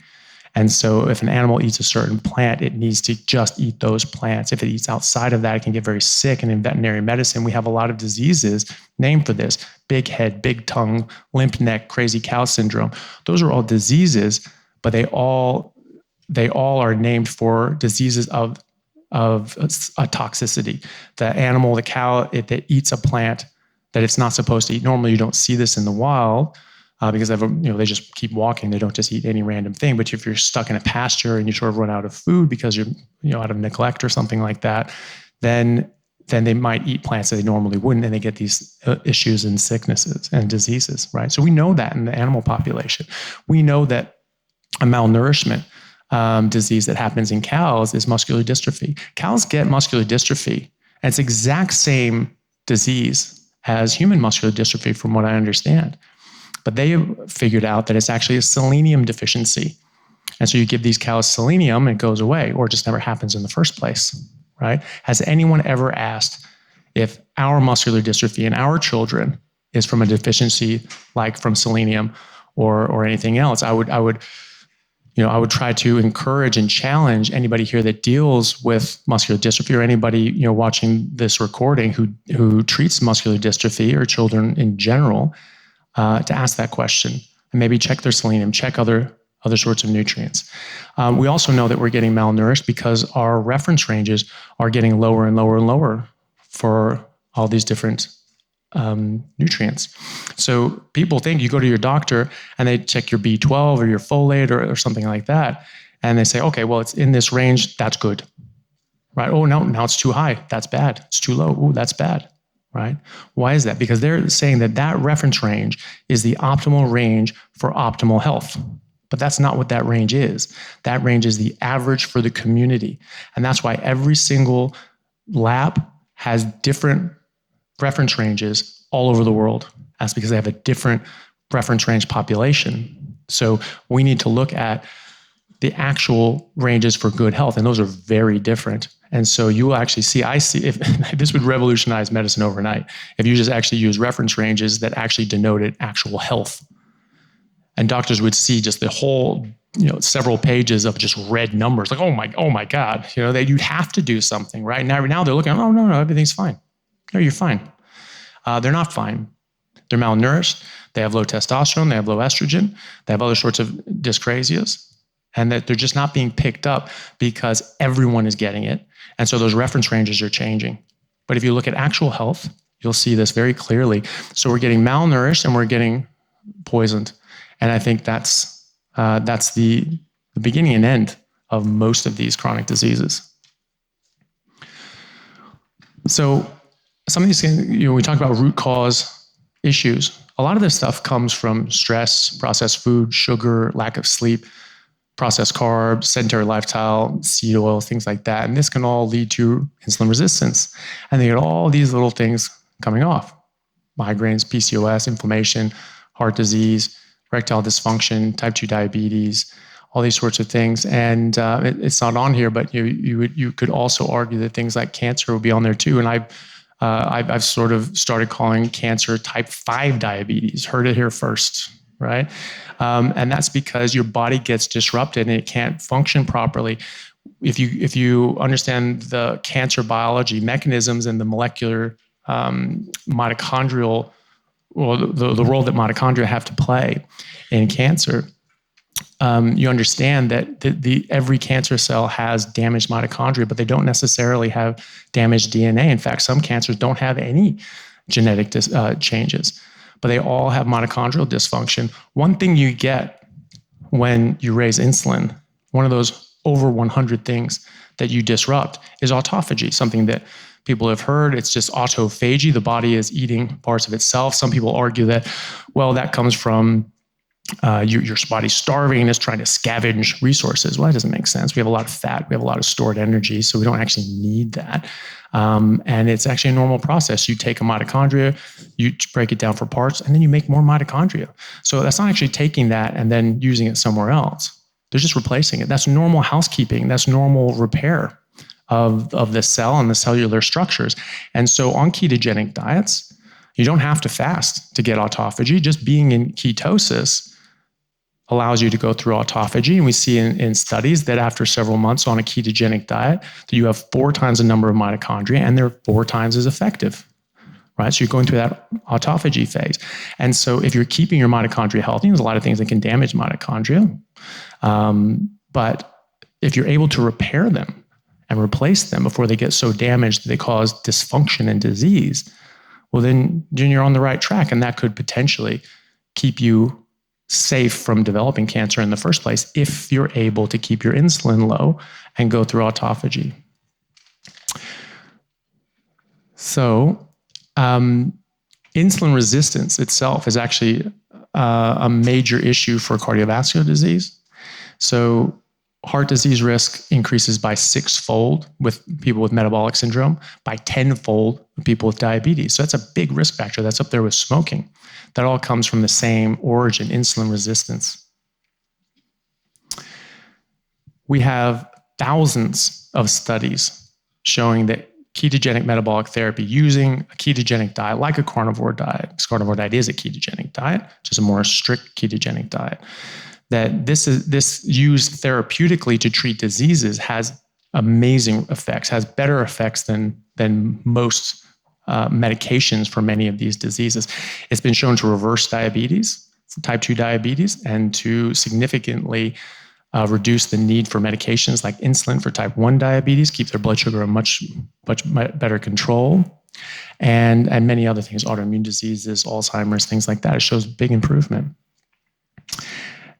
And so if an animal eats a certain plant, it needs to just eat those plants. If it eats outside of that, it can get very sick. And in veterinary medicine, we have a lot of diseases named for this: big head, big tongue, limp neck, crazy cow syndrome. Those are all diseases, but they all are named for diseases of a toxicity. The animal, the cow, that eats a plant that it's not supposed to eat. Normally, you don't see this in the wild because they just keep walking. They don't just eat any random thing. But if you're stuck in a pasture and you sort of run out of food because you're out of neglect or something like that, then they might eat plants that they normally wouldn't, and they get these issues and sicknesses and diseases, right? So we know that in the animal population. We know that a malnourishment disease that happens in cows is muscular dystrophy. Cows get muscular dystrophy, and it's the exact same disease as human muscular dystrophy, from what I understand. But they figured out that it's actually a selenium deficiency. And so you give these cows selenium, and it goes away, or it just never happens in the first place, right? Has anyone ever asked if our muscular dystrophy in our children is from a deficiency like from selenium or anything else? I would try to encourage and challenge anybody here that deals with muscular dystrophy, or anybody watching this recording who treats muscular dystrophy or children in general, to ask that question and maybe check their selenium, check other sorts of nutrients. We also know that we're getting malnourished because our reference ranges are getting lower and lower and lower for all these different nutrients. So people think you go to your doctor and they check your B12 or your folate or something like that, and they say, okay, well, it's in this range, that's good, right? Oh, no, now it's too high, that's bad. It's too low, ooh, that's bad, right? Why is that? Because they're saying that reference range is the optimal range for optimal health. But that's not what that range is. That range is the average for the community. And that's why every single lab has different reference ranges all over the world. That's because they have a different reference range population. So we need to look at the actual ranges for good health, and those are very different. And so you will actually see, if this would revolutionize medicine overnight, if you just actually use reference ranges that actually denoted actual health. And doctors would see just the whole, several pages of just red numbers, like, oh my God, you'd have to do something, right? Now they're looking, oh, no, everything's fine. No, you're fine. They're not fine. They're malnourished. They have low testosterone. They have low estrogen. They have other sorts of dyscrasias, and that they're just not being picked up because everyone is getting it. And so those reference ranges are changing. But if you look at actual health, you'll see this very clearly. So we're getting malnourished and we're getting poisoned. And I think that's the beginning and end of most of these chronic diseases. So some of these things, we talk about root cause issues. A lot of this stuff comes from stress, processed food, sugar, lack of sleep, processed carbs, sedentary lifestyle, seed oil, things like that. And this can all lead to insulin resistance. And they get all these little things coming off: migraines, PCOS, inflammation, heart disease, erectile dysfunction, type 2 diabetes, all these sorts of things. And it's not on here, but you could also argue that things like cancer would be on there too. And I've sort of started calling cancer type 5 diabetes. Heard it here first, right? And that's because your body gets disrupted and it can't function properly. If you understand the cancer biology mechanisms and the molecular mitochondrial, or the role that mitochondria have to play in cancer, you understand that every cancer cell has damaged mitochondria, but they don't necessarily have damaged DNA. In fact, some cancers don't have any genetic changes, but they all have mitochondrial dysfunction. One thing you get when you raise insulin, one of those over 100 things that you disrupt, is autophagy, something that people have heard. It's just autophagy. The body is eating parts of itself. Some people argue that, well, that comes from your body's starving and is trying to scavenge resources. Well, that doesn't make sense. We have a lot of fat. We have a lot of stored energy, so we don't actually need that. And it's actually a normal process. You take a mitochondria, you break it down for parts, and then you make more mitochondria. So that's not actually taking that and then using it somewhere else. They're just replacing it. That's normal housekeeping. That's normal repair of the cell and the cellular structures. And so on ketogenic diets, you don't have to fast to get autophagy. Just being in ketosis allows you to go through autophagy. And we see in studies that after several months on a ketogenic diet, that you have 4 times the number of mitochondria and they're 4 times as effective, right? So you're going through that autophagy phase. And so if you're keeping your mitochondria healthy, there's a lot of things that can damage mitochondria. But if you're able to repair them and replace them before they get so damaged that they cause dysfunction and disease, well, then you're on the right track. And that could potentially keep you safe from developing cancer in the first place if you're able to keep your insulin low and go through autophagy. So insulin resistance itself is actually a major issue for cardiovascular disease. So heart disease risk increases by 6-fold with people with metabolic syndrome, by 10-fold with people with diabetes. So that's a big risk factor. That's up there with smoking. That all comes from the same origin, insulin resistance. We have thousands of studies showing that ketogenic metabolic therapy using a ketogenic diet, like a carnivore diet, because carnivore diet is a ketogenic diet, just a more strict ketogenic diet, that this used therapeutically to treat diseases has amazing effects, has better effects than most medications for many of these diseases. It's been shown to reverse diabetes, type 2 diabetes, and to significantly reduce the need for medications like insulin for type 1 diabetes, keep their blood sugar in much better control, and many other things, autoimmune diseases, Alzheimer's, things like that. It shows big improvement.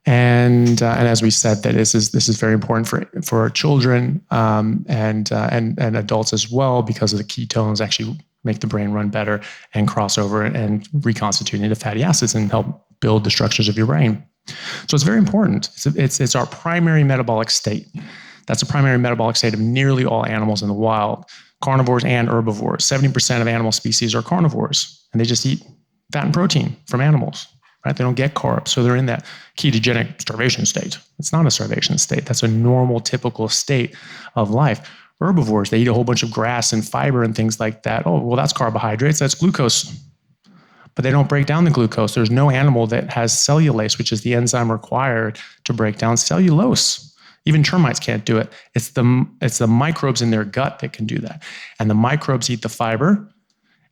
And as we said, that this is very important for children and adults as well, because of the ketones actually make the brain run better and cross over and reconstitute into fatty acids and help build the structures of your brain. So it's very important. It's our primary metabolic state. That's a primary metabolic state of nearly all animals in the wild, carnivores and herbivores. 70% of animal species are carnivores, and they just eat fat and protein from animals. Right? They don't get carbs, so they're in that ketogenic starvation state. It's not a starvation state. That's a normal, typical state of life. Herbivores, they eat a whole bunch of grass and fiber and things like that. Oh, well, that's carbohydrates, that's glucose. But they don't break down the glucose. There's no animal that has cellulase, which is the enzyme required to break down cellulose. Even termites can't do it. It's the microbes in their gut that can do that. And the microbes eat the fiber,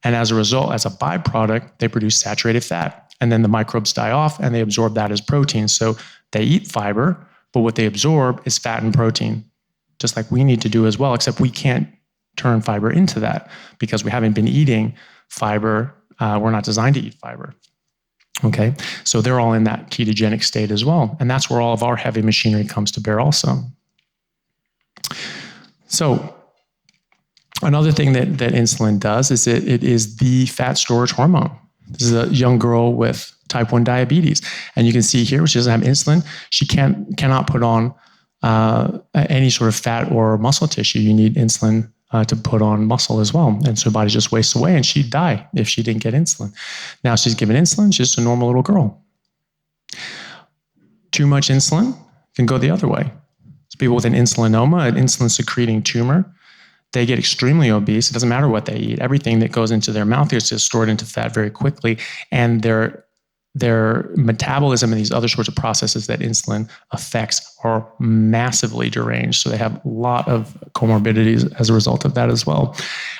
and as a result, as a byproduct, they produce saturated fat. And then the microbes die off and they absorb that as protein. So they eat fiber, but what they absorb is fat and protein, just like we need to do as well, except we can't turn fiber into that because we haven't been eating fiber. We're not designed to eat fiber. Okay, so they're all in that ketogenic state as well. And that's where all of our heavy machinery comes to bear also. So another thing that insulin does is it is the fat storage hormone. This is a young girl with type 1 diabetes. And you can see here, she doesn't have insulin. She cannot put on any sort of fat or muscle tissue. You need insulin to put on muscle as well. And so her body just wastes away, and she'd die if she didn't get insulin. Now she's given insulin. She's just a normal little girl. Too much insulin can go the other way. So people with an insulinoma, an insulin-secreting tumor, they get extremely obese. It doesn't matter what they eat. Everything that goes into their mouth is just stored into fat very quickly. And their metabolism and these other sorts of processes that insulin affects are massively deranged. So they have a lot of comorbidities as a result of that as well.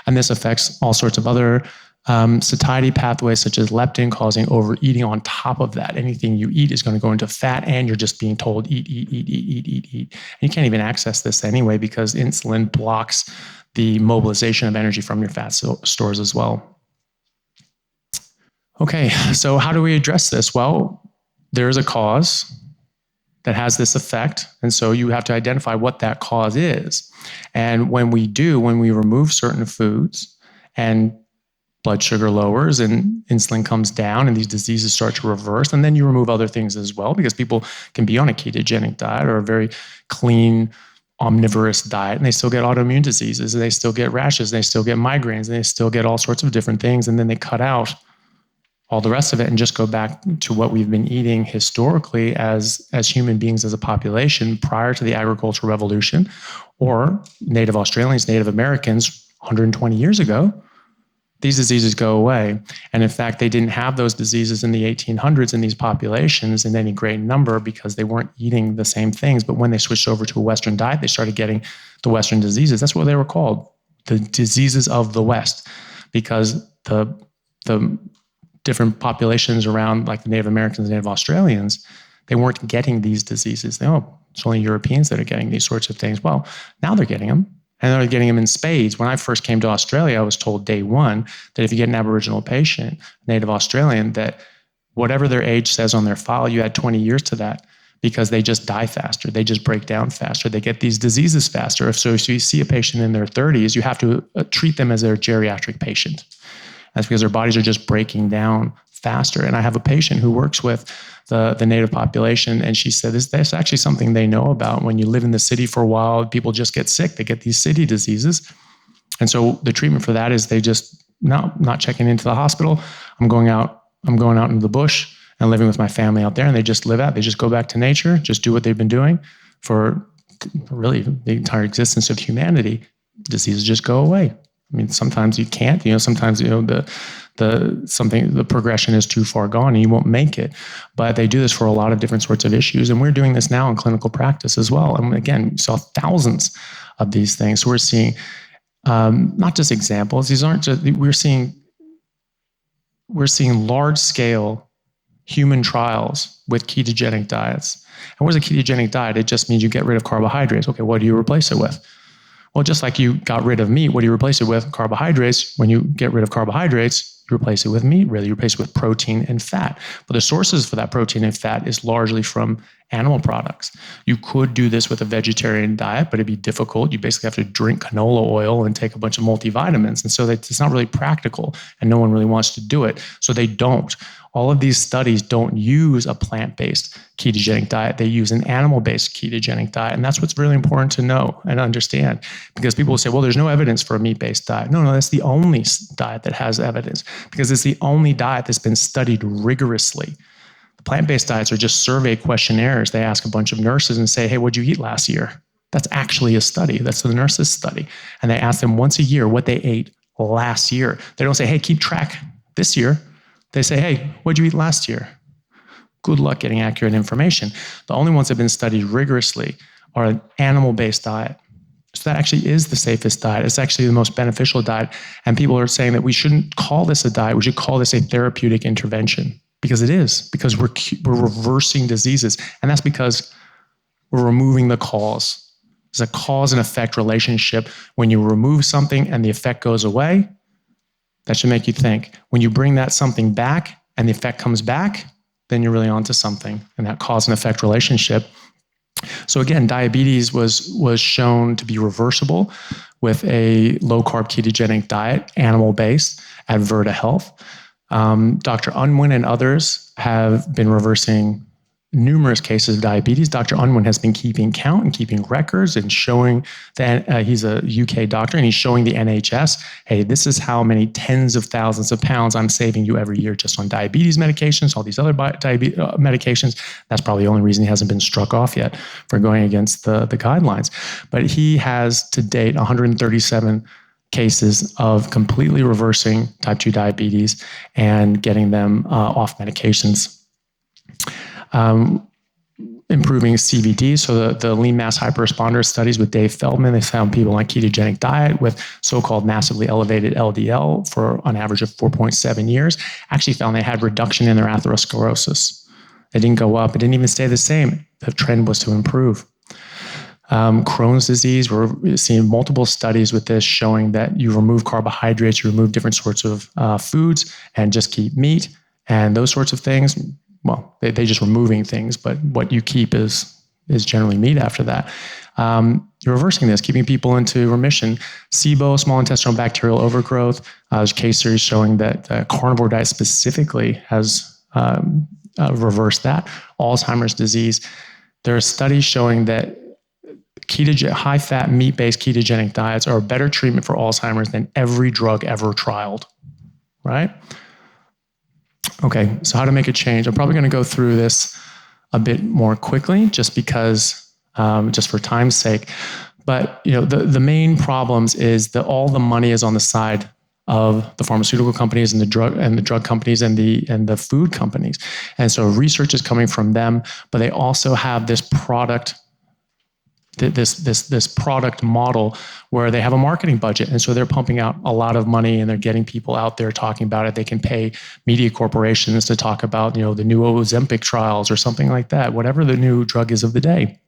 And this affects all sorts of other satiety pathways, such as leptin, causing overeating. On top of that, anything you eat is going to go into fat, and you're just being told eat. And you can't even access this anyway because insulin blocks the mobilization of energy from your fat stores as well. Okay, so how do we address this? Well, there is a cause that has this effect, and so you have to identify what that cause is. And when we remove certain foods and blood sugar lowers and insulin comes down and these diseases start to reverse, and then you remove other things as well, because people can be on a ketogenic diet or a very clean, omnivorous diet, and they still get autoimmune diseases, and they still get rashes, and they still get migraines, and they still get all sorts of different things, and then they cut out all the rest of it and just go back to what we've been eating historically as human beings, as a population, prior to the agricultural revolution, or Native Australians, Native Americans 120 years ago. these diseases go away. And in fact, they didn't have those diseases in the 1800s in these populations in any great number because they weren't eating the same things. But when they switched over to a Western diet, they started getting the Western diseases. That's what they were called, the diseases of the West, because the different populations around, like the Native Americans, Native Australians, they weren't getting these diseases. It's only Europeans that are getting these sorts of things. Well, now they're getting them. And they're getting them in spades. When I first came to Australia, I was told day one that if you get an Aboriginal patient, Native Australian, that whatever their age says on their file, you add 20 years to that because they just die faster. They just break down faster. They get these diseases faster. If you see a patient in their 30s, you have to treat them as their geriatric patient. That's because their bodies are just breaking down faster. And I have a patient who works with the native population, and she said that's actually something they know about. When you live in the city for a while, people just get sick. They get these city diseases. And so the treatment for that is they just not checking into the hospital. I'm going out into the bush and living with my family out there, and they just live out. They just go back to nature, just do what they've been doing for really the entire existence of humanity. Diseases just go away. I mean, sometimes you can't, sometimes, the progression is too far gone and you won't make it. But they do this for a lot of different sorts of issues. And we're doing this now in clinical practice as well. And again, we saw thousands of these things. So we're seeing not just examples. These aren't just, we're seeing large scale human trials with ketogenic diets. And what's a ketogenic diet? It just means you get rid of carbohydrates. Okay, what do you replace it with? Well, just like you got rid of meat, what do you replace it with? Carbohydrates. When you get rid of carbohydrates, you replace it with meat, really. You replace it with protein and fat. But the sources for that protein and fat is largely from animal products. You could do this with a vegetarian diet, but it'd be difficult. You basically have to drink canola oil and take a bunch of multivitamins. And so it's not really practical, and no one really wants to do it. So they don't. All of these studies don't use a plant-based ketogenic diet. They use an animal-based ketogenic diet. And that's what's really important to know and understand, because people will say, well, there's no evidence for a meat-based diet. No, that's the only diet that has evidence, because it's the only diet that's been studied rigorously. The plant-based diets are just survey questionnaires. They ask a bunch of nurses and say, hey, what'd you eat last year? That's actually a study. That's the nurses' study. And they ask them once a year what they ate last year. They don't say, hey, keep track this year. They say, hey, what'd you eat last year? Good luck getting accurate information. The only ones that have been studied rigorously are an animal-based diet. So that actually is the safest diet. It's actually the most beneficial diet. And people are saying that we shouldn't call this a diet. We should call this a therapeutic intervention, because it is, because we're reversing diseases. And that's because we're removing the cause. There's a cause and effect relationship. When you remove something and the effect goes away, that should make you think. When you bring that something back and the effect comes back, then you're really onto something, and that cause and effect relationship. So again, diabetes was shown to be reversible with a low-carb ketogenic diet, animal-based, at Virta Health. Dr. Unwin and others have been reversing numerous cases of diabetes. Dr. Unwin has been keeping count and keeping records and showing that he's a UK doctor, and he's showing the NHS, hey, this is how many tens of thousands of pounds I'm saving you every year just on diabetes medications, all these other diabetes medications. That's probably the only reason he hasn't been struck off yet for going against the guidelines. But he has to date 137 cases of completely reversing type 2 diabetes and getting them off medications. Improving CVD, so the lean mass hyperresponder studies with Dave Feldman, they found people on a ketogenic diet with so-called massively elevated LDL for an average of 4.7 years, actually found they had reduction in their atherosclerosis. It didn't go up. It didn't even stay the same. The trend was to improve. Crohn's disease, we're seeing multiple studies with this showing that you remove carbohydrates, you remove different sorts of foods, and just keep meat and those sorts of things. Well, they're just removing things, but what you keep is generally meat after that. You're reversing this, keeping people into remission. SIBO, small intestinal bacterial overgrowth, there's case series showing that carnivore diet specifically has reversed that. Alzheimer's disease, there are studies showing that high-fat, meat-based ketogenic diets are a better treatment for Alzheimer's than every drug ever trialed, right? Okay, so how to make a change. I'm probably going to go through this a bit more quickly just because, just for time's sake. But the main problems is that all the money is on the side of the pharmaceutical companies and the drug companies and the food companies. And so research is coming from them, but they also have this product model where they have a marketing budget. And so they're pumping out a lot of money and they're getting people out there talking about it. They can pay media corporations to talk about, the new Ozempic trials or something like that, whatever the new drug is of the day.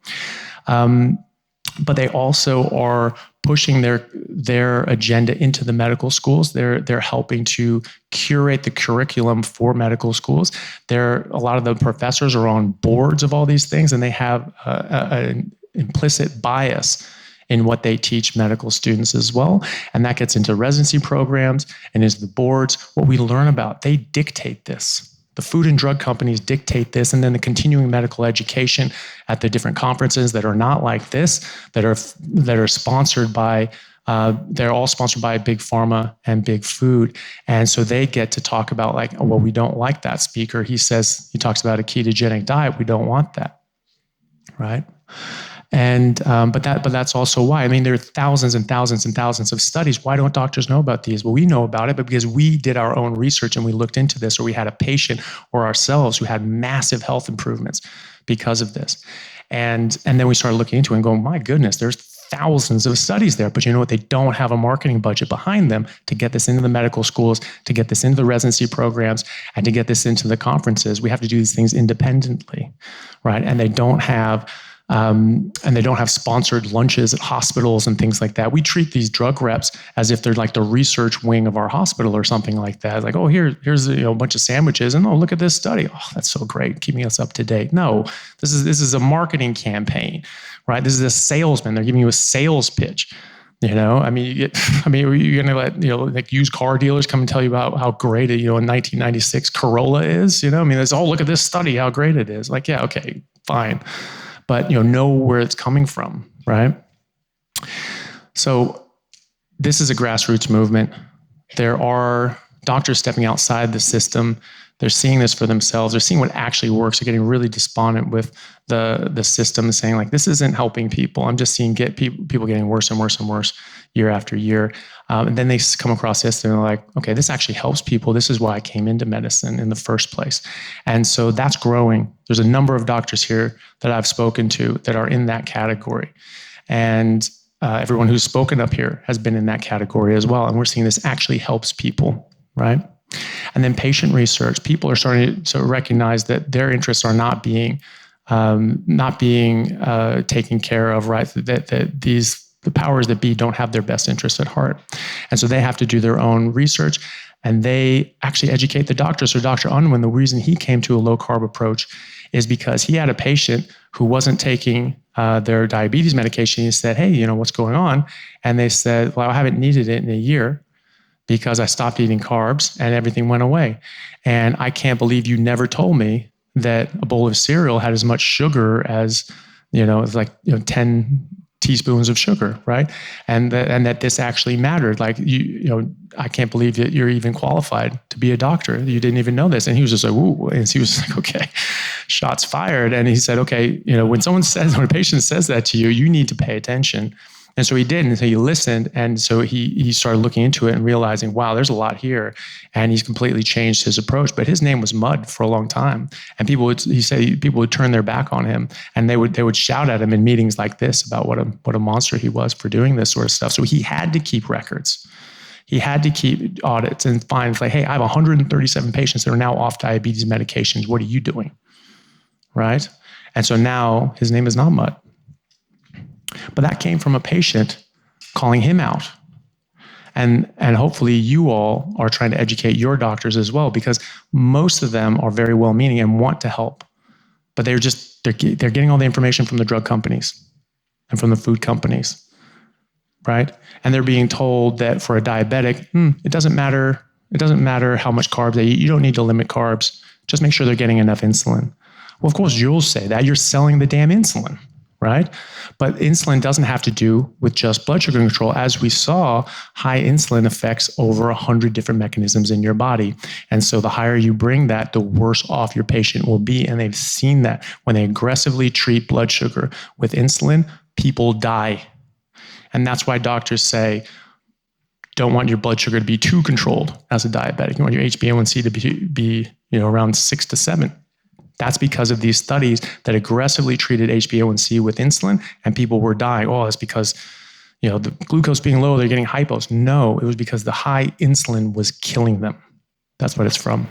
But they also are pushing their agenda into the medical schools. They're helping to curate the curriculum for medical schools. A lot of the professors are on boards of all these things, and they have an implicit bias in what they teach medical students as well. And that gets into residency programs and into the boards. What we learn about, they dictate this. The food and drug companies dictate this, and then the continuing medical education at the different conferences that are not like this, that are sponsored by, they're all sponsored by Big Pharma and Big Food. And so they get to talk about like, well, we don't like that speaker. He talks about a ketogenic diet. We don't want that, right? And but that's also why. I mean, there are thousands and thousands and thousands of studies. Why don't doctors know about these? Well, we know about it, but because we did our own research and we looked into this, or we had a patient or ourselves who had massive health improvements because of this. And then we started looking into it and going, my goodness, there's thousands of studies there. But you know what? They don't have a marketing budget behind them to get this into the medical schools, to get this into the residency programs, and to get this into the conferences. We have to do these things independently, right? And they don't have sponsored lunches at hospitals and things like that. We treat these drug reps as if they're like the research wing of our hospital or something like that. Like, oh, here's a bunch of sandwiches, and oh, look at this study. Oh, that's so great, keeping us up to date. No, this is a marketing campaign, right? This is a salesman. They're giving you a sales pitch. I mean, you're going to let like used car dealers come and tell you about how great a 1996 Corolla is. I mean, it's look at this study, how great it is. Like, yeah, okay, fine. But know where it's coming from, right? So this is a grassroots movement. There are doctors stepping outside the system. They're seeing this for themselves. They're seeing what actually works. They're getting really despondent with the system, saying like, this isn't helping people. I'm just seeing people getting worse and worse and worse year after year. And then they come across this and they're like, okay, this actually helps people. This is why I came into medicine in the first place. And so that's growing. There's a number of doctors here that I've spoken to that are in that category. And everyone who's spoken up here has been in that category as well. And we're seeing this actually helps people, right? And then patient research, people are starting to recognize that their interests are not being taken care of, right? That the powers that be don't have their best interests at heart. And so they have to do their own research, and they actually educate the doctor. So Dr. Unwin, the reason he came to a low-carb approach is because he had a patient who wasn't taking their diabetes medication. He said, hey, what's going on? And they said, well, I haven't needed it in a year because I stopped eating carbs and everything went away. And I can't believe you never told me that a bowl of cereal had as much sugar as, it's like 10 teaspoons of sugar, right? And that this actually mattered. Like, I can't believe that you're even qualified to be a doctor. You didn't even know this. And he was just like, ooh. And he was like, okay, shots fired. And he said, okay, when a patient says that to you, you need to pay attention. And so he did, and so he listened, and so he started looking into it and realizing, wow, there's a lot here, and he's completely changed his approach. But his name was Mud for a long time, and people would turn their back on him, and they would shout at him in meetings like this about what a monster he was for doing this sort of stuff. So he had to keep records. He had to keep audits and find like, hey, I have 137 patients that are now off diabetes medications. What are you doing, right? And so now his name is not Mud. But that came from a patient calling him out. And hopefully you all are trying to educate your doctors as well, because most of them are very well-meaning and want to help. But they're getting all the information from the drug companies and from the food companies, right? And they're being told that for a diabetic, it doesn't matter how much carbs they eat. You don't need to limit carbs. Just make sure they're getting enough insulin. Well, of course, you'll say that. You're selling the damn insulin, right? But insulin doesn't have to do with just blood sugar control. As we saw, high insulin affects over 100 different mechanisms in your body. And so the higher you bring that, the worse off your patient will be. And they've seen that when they aggressively treat blood sugar with insulin, people die. And that's why doctors say, don't want your blood sugar to be too controlled as a diabetic. You want your HbA1c to be around 6 to 7. That's because of these studies that aggressively treated HbA1c with insulin, and people were dying. Oh, it's because the glucose being low, they're getting hypos. No, it was because the high insulin was killing them. That's what it's from.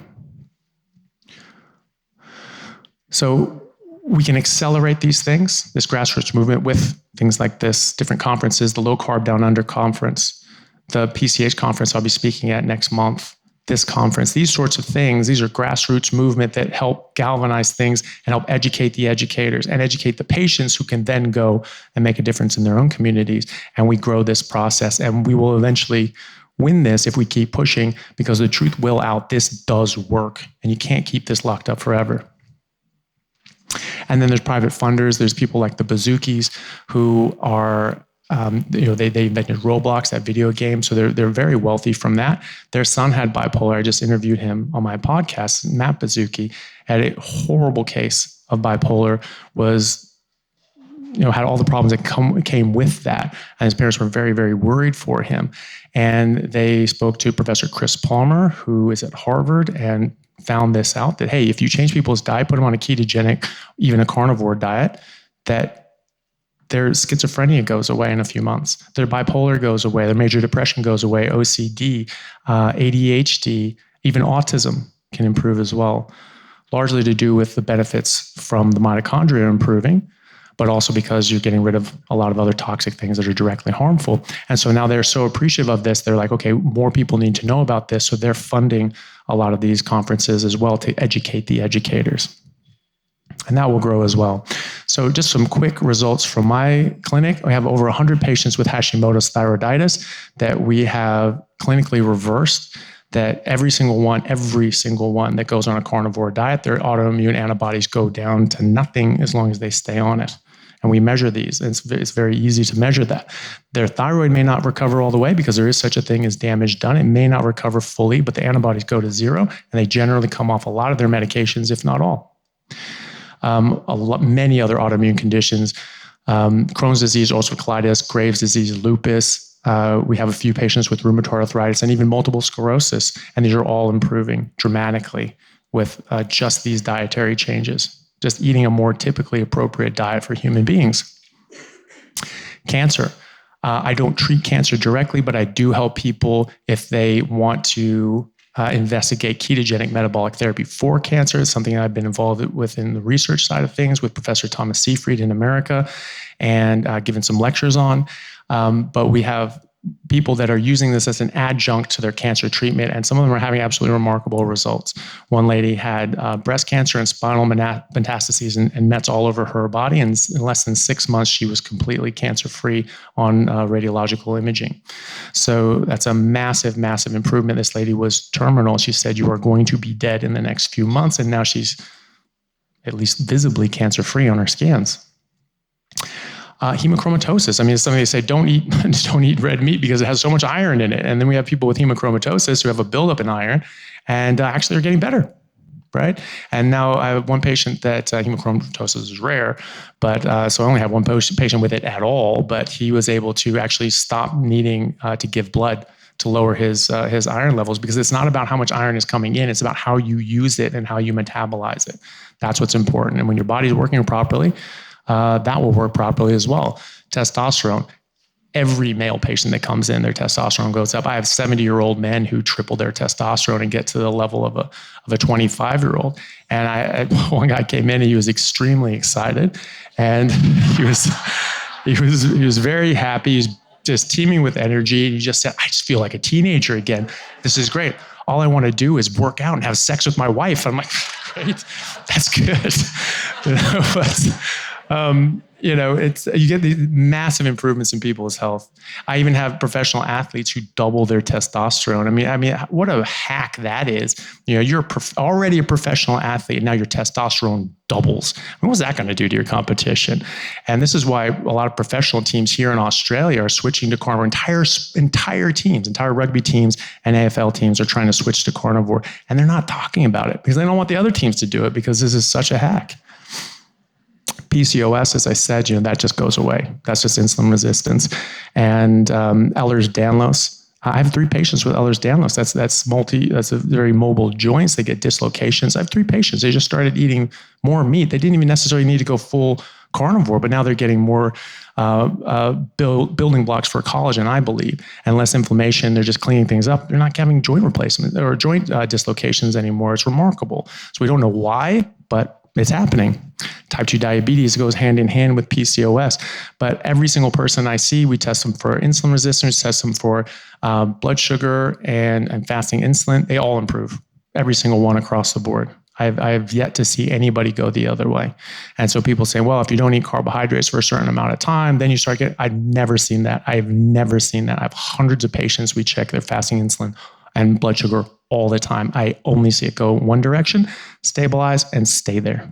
So we can accelerate these things, this grassroots movement, with things like this, different conferences, the Low Carb Down Under conference, the PCH conference I'll be speaking at next month, this conference, these sorts of things. These are grassroots movement that help galvanize things and help educate the educators and educate the patients who can then go and make a difference in their own communities. And we grow this process, and we will eventually win this if we keep pushing, because the truth will out. This does work, and you can't keep this locked up forever. And then there's private funders. There's people like the Bazookies who are, they invented Roblox, that video game. So they're very wealthy from that. Their son had bipolar. I just interviewed him on my podcast. Matt Bazooki had a horrible case of bipolar, had all the problems that came with that. And his parents were very, very worried for him. And they spoke to Professor Chris Palmer, who is at Harvard, and found this out, that, hey, if you change people's diet, put them on a ketogenic, even a carnivore diet, that their schizophrenia goes away in a few months. Their bipolar goes away. Their major depression goes away. OCD, ADHD, even autism can improve as well, largely to do with the benefits from the mitochondria improving, but also because you're getting rid of a lot of other toxic things that are directly harmful. And so now they're so appreciative of this, they're like, okay, more people need to know about this. So they're funding a lot of these conferences as well to educate the educators. And that will grow as well. So just some quick results from my clinic. We have over 100 patients with Hashimoto's thyroiditis that we have clinically reversed, that every single one that goes on a carnivore diet, their autoimmune antibodies go down to nothing as long as they stay on it. And we measure these. It's very easy to measure that. Their thyroid may not recover all the way because there is such a thing as damage done. It may not recover fully, but the antibodies go to zero, and they generally come off a lot of their medications, if not all. Many other autoimmune conditions, Crohn's disease, ulcerative colitis, Graves' disease, lupus. We have a few patients with rheumatoid arthritis and even multiple sclerosis, and these are all improving dramatically with just these dietary changes, just eating a more typically appropriate diet for human beings. Cancer. I don't treat cancer directly, but I do help people if they want to investigate ketogenic metabolic therapy for cancer. It's something I've been involved with in the research side of things with Professor Thomas Seyfried in America, and given some lectures on. But we have people that are using this as an adjunct to their cancer treatment, and some of them are having absolutely remarkable results. One lady had breast cancer and spinal metastases and mets all over her body, and in less than 6 months, she was completely cancer-free on radiological imaging. So that's a massive, massive improvement. This lady was terminal. She said, you are going to be dead in the next few months, and now she's at least visibly cancer-free on her scans. Hemochromatosis. I mean, it's something they say, don't eat red meat because it has so much iron in it. And then we have people with hemochromatosis who have a buildup in iron and actually are getting better, right? And now I have one patient that hemochromatosis is rare, but so I only have one patient with it at all, but he was able to actually stop needing to give blood to lower his iron levels, because it's not about how much iron is coming in, it's about how you use it and how you metabolize it. That's what's important. And when your body's working properly, that will work properly as well. Testosterone. Every male patient that comes in, their testosterone goes up. I have 70-year-old men who triple their testosterone and get to the level of a 25-year-old. And one guy came in and he was extremely excited, and he was very happy. He was just teeming with energy. And he just said, I just feel like a teenager again. This is great. All I want to do is work out and have sex with my wife. I'm like, great, that's good. You get these massive improvements in people's health. I even have professional athletes who double their testosterone. I mean, what a hack that is. You're already a professional athlete, and now your testosterone doubles. What's that going to do to your competition? And this is why a lot of professional teams here in Australia are switching to carnivore. Entire teams, entire rugby teams and AFL teams are trying to switch to carnivore, and they're not talking about it because they don't want the other teams to do it, because this is such a hack. PCOS, as I said, that just goes away. That's just insulin resistance. And Ehlers-Danlos, I have 3 patients with Ehlers-Danlos. That's a very mobile joints. They get dislocations. I have 3 patients. They just started eating more meat. They didn't even necessarily need to go full carnivore, but now they're getting more building blocks for collagen, I believe, and less inflammation. They're just cleaning things up. They're not having joint replacement or joint dislocations anymore. It's remarkable. So we don't know why, but it's happening. Type 2 diabetes goes hand in hand with PCOS. But every single person I see, we test them for insulin resistance, test them for blood sugar and fasting insulin. They all improve. Every single one across the board. I have yet to see anybody go the other way. And so people say, well, if you don't eat carbohydrates for a certain amount of time, then you start getting, I've never seen that. I've never seen that. I have hundreds of patients. We check their fasting insulin and blood sugar all the time. I only see it go one direction, stabilize, and stay there.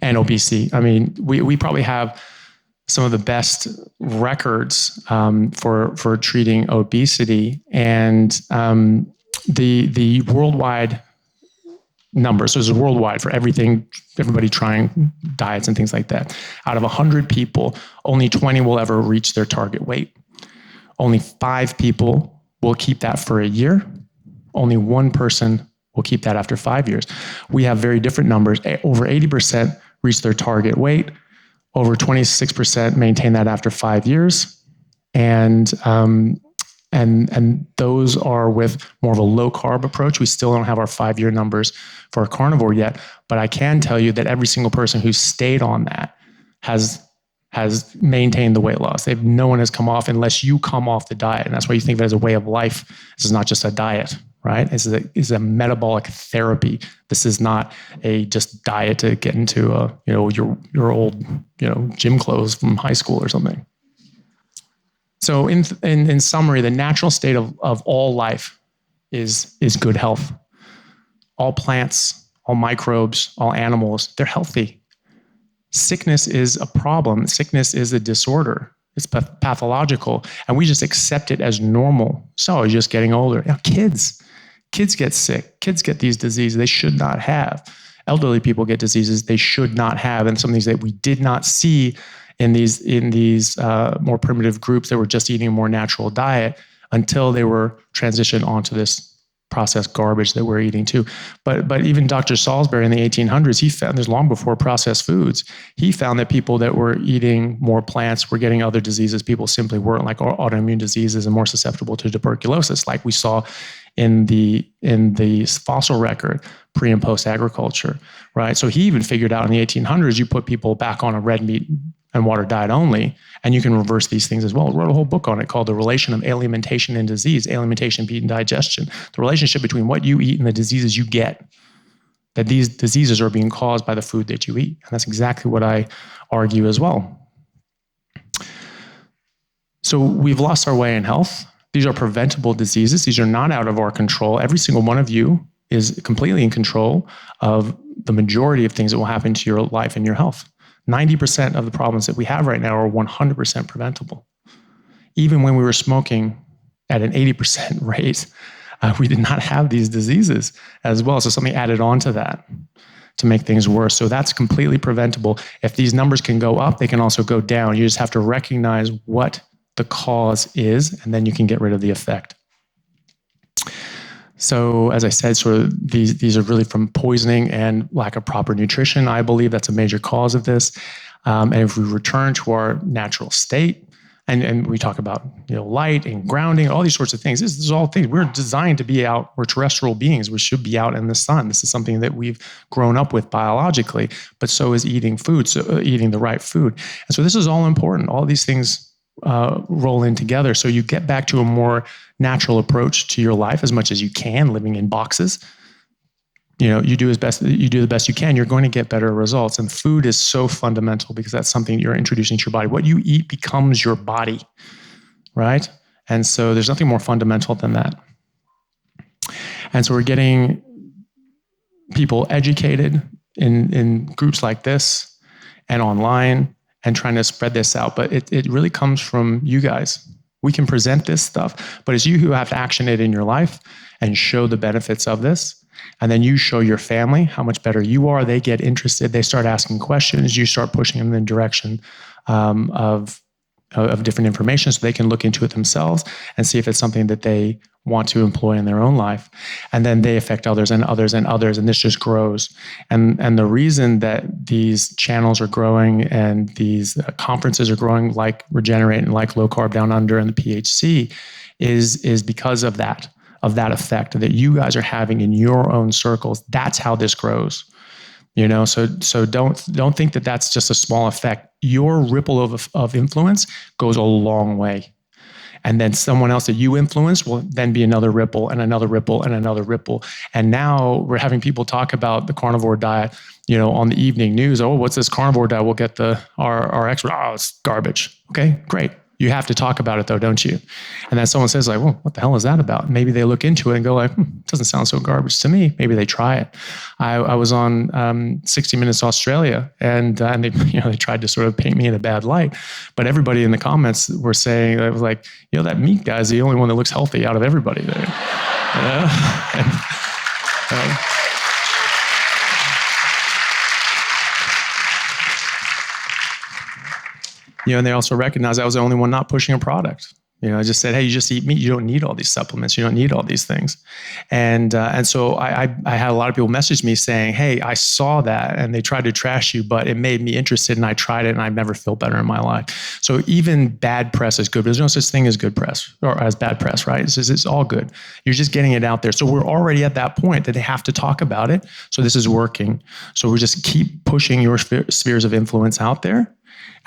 And obesity. I mean, we probably have some of the best records for treating obesity, and the worldwide numbers. So this is worldwide for everything, everybody trying diets and things like that. Out of 100 people, only 20 will ever reach their target weight. Only 5 people will keep that for a year. Only 1 person will keep that after 5 years. We have very different numbers. Over 80% reach their target weight. Over 26% maintain that after 5 years. And those are with more of a low carb approach. We still don't have our 5-year numbers for a carnivore yet, but I can tell you that every single person who stayed on that has maintained the weight loss. No one has come off unless you come off the diet. And that's why you think of it as a way of life. This is not just a diet, right? This is a metabolic therapy. This is not a just diet to get into your old gym clothes from high school or something. So in summary, the natural state of all life is good health. All plants, all microbes, all animals, they're healthy. Sickness is a problem. Sickness is a disorder. It's pathological, and we just accept it as normal. So you're just getting older. Now, kids get sick. Kids get these diseases they should not have. Elderly people get diseases they should not have, and some of these that we did not see in these more primitive groups that were just eating a more natural diet until they were transitioned onto this processed garbage that we're eating too. But even Dr. Salisbury in the 1800s, he found, this long before processed foods, he found that people that were eating more plants were getting other diseases. People simply weren't, like autoimmune diseases, and more susceptible to tuberculosis, like we saw in the fossil record pre and post agriculture, right? So he even figured out in the 1800s, you put people back on a red meat and water diet only, and you can reverse these things as well. I wrote a whole book on it called The Relation of Alimentation and Disease, Alimentation, Beat, and Digestion. The relationship between what you eat and the diseases you get, that these diseases are being caused by the food that you eat. And that's exactly what I argue as well. So we've lost our way in health. These are preventable diseases. These are not out of our control. Every single one of you is completely in control of the majority of things that will happen to your life and your health. 90% of the problems that we have right now are 100% preventable. Even when we were smoking at an 80% rate, we did not have these diseases as well. So something added on to that to make things worse. So that's completely preventable. If these numbers can go up, they can also go down. You just have to recognize what the cause is, and then you can get rid of the effect. So as I said, sort of these are really from poisoning and lack of proper nutrition. I believe that's a major cause of this. And if we return to our natural state, and we talk about light and grounding, all these sorts of things. This is all things we're designed to be out. We're terrestrial beings. We should be out in the sun. This is something that we've grown up with biologically, but so is eating food, so eating the right food. And so this is all important. All these things roll in together. So you get back to a more natural approach to your life as much as you can, living in boxes. You do the best you can, you're going to get better results. And food is so fundamental because that's something you're introducing to your body. What you eat becomes your body, right? And so there's nothing more fundamental than that. And so we're getting people educated in groups like this and online, and trying to spread this out. But it really comes from you guys. We can present this stuff, but it's you who have to action it in your life and show the benefits of this. And then you show your family how much better you are. They get interested. They start asking questions. You start pushing them in the direction of of different information so they can look into it themselves and see if it's something that they want to employ in their own life. And then they affect others and others and others, and this just grows. And the reason that these channels are growing and these conferences are growing, like Regenerate and like Low Carb Down Under and the PHC, is because of that effect that you guys are having in your own circles. That's how this grows. You know, so don't think that that's just a small effect. Your ripple of influence goes a long way. And then someone else that you influence will then be another ripple and another ripple and another ripple. And now we're having people talk about the carnivore diet, you know, on the evening news. Oh, what's this carnivore diet? We'll get our expert. Oh, it's garbage. Okay, great. You have to talk about it though, don't you? And then someone says like, well, what the hell is that about? Maybe they look into it and go like, doesn't sound so garbage to me. Maybe they try it. I was on 60 Minutes Australia, and they, you know, they tried to sort of paint me in a bad light, but everybody in the comments were saying, it was like, you know, that meat guy is the only one that looks healthy out of everybody there. You know? You know, and they also recognized I was the only one not pushing a product. You know, I just said, hey, you just eat meat. You don't need all these supplements. You don't need all these things. And so I had a lot of people message me saying, hey, I saw that and they tried to trash you, but it made me interested and I tried it and I've never felt better in my life. So even bad press is good. There's no such thing as good press or as bad press, right? It's all good. You're just getting it out there. So we're already at that point that they have to talk about it. So this is working. So we just keep pushing your spheres of influence out there.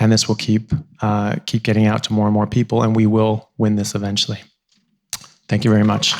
And this will keep getting out to more and more people, and we will win this eventually. Thank you very much.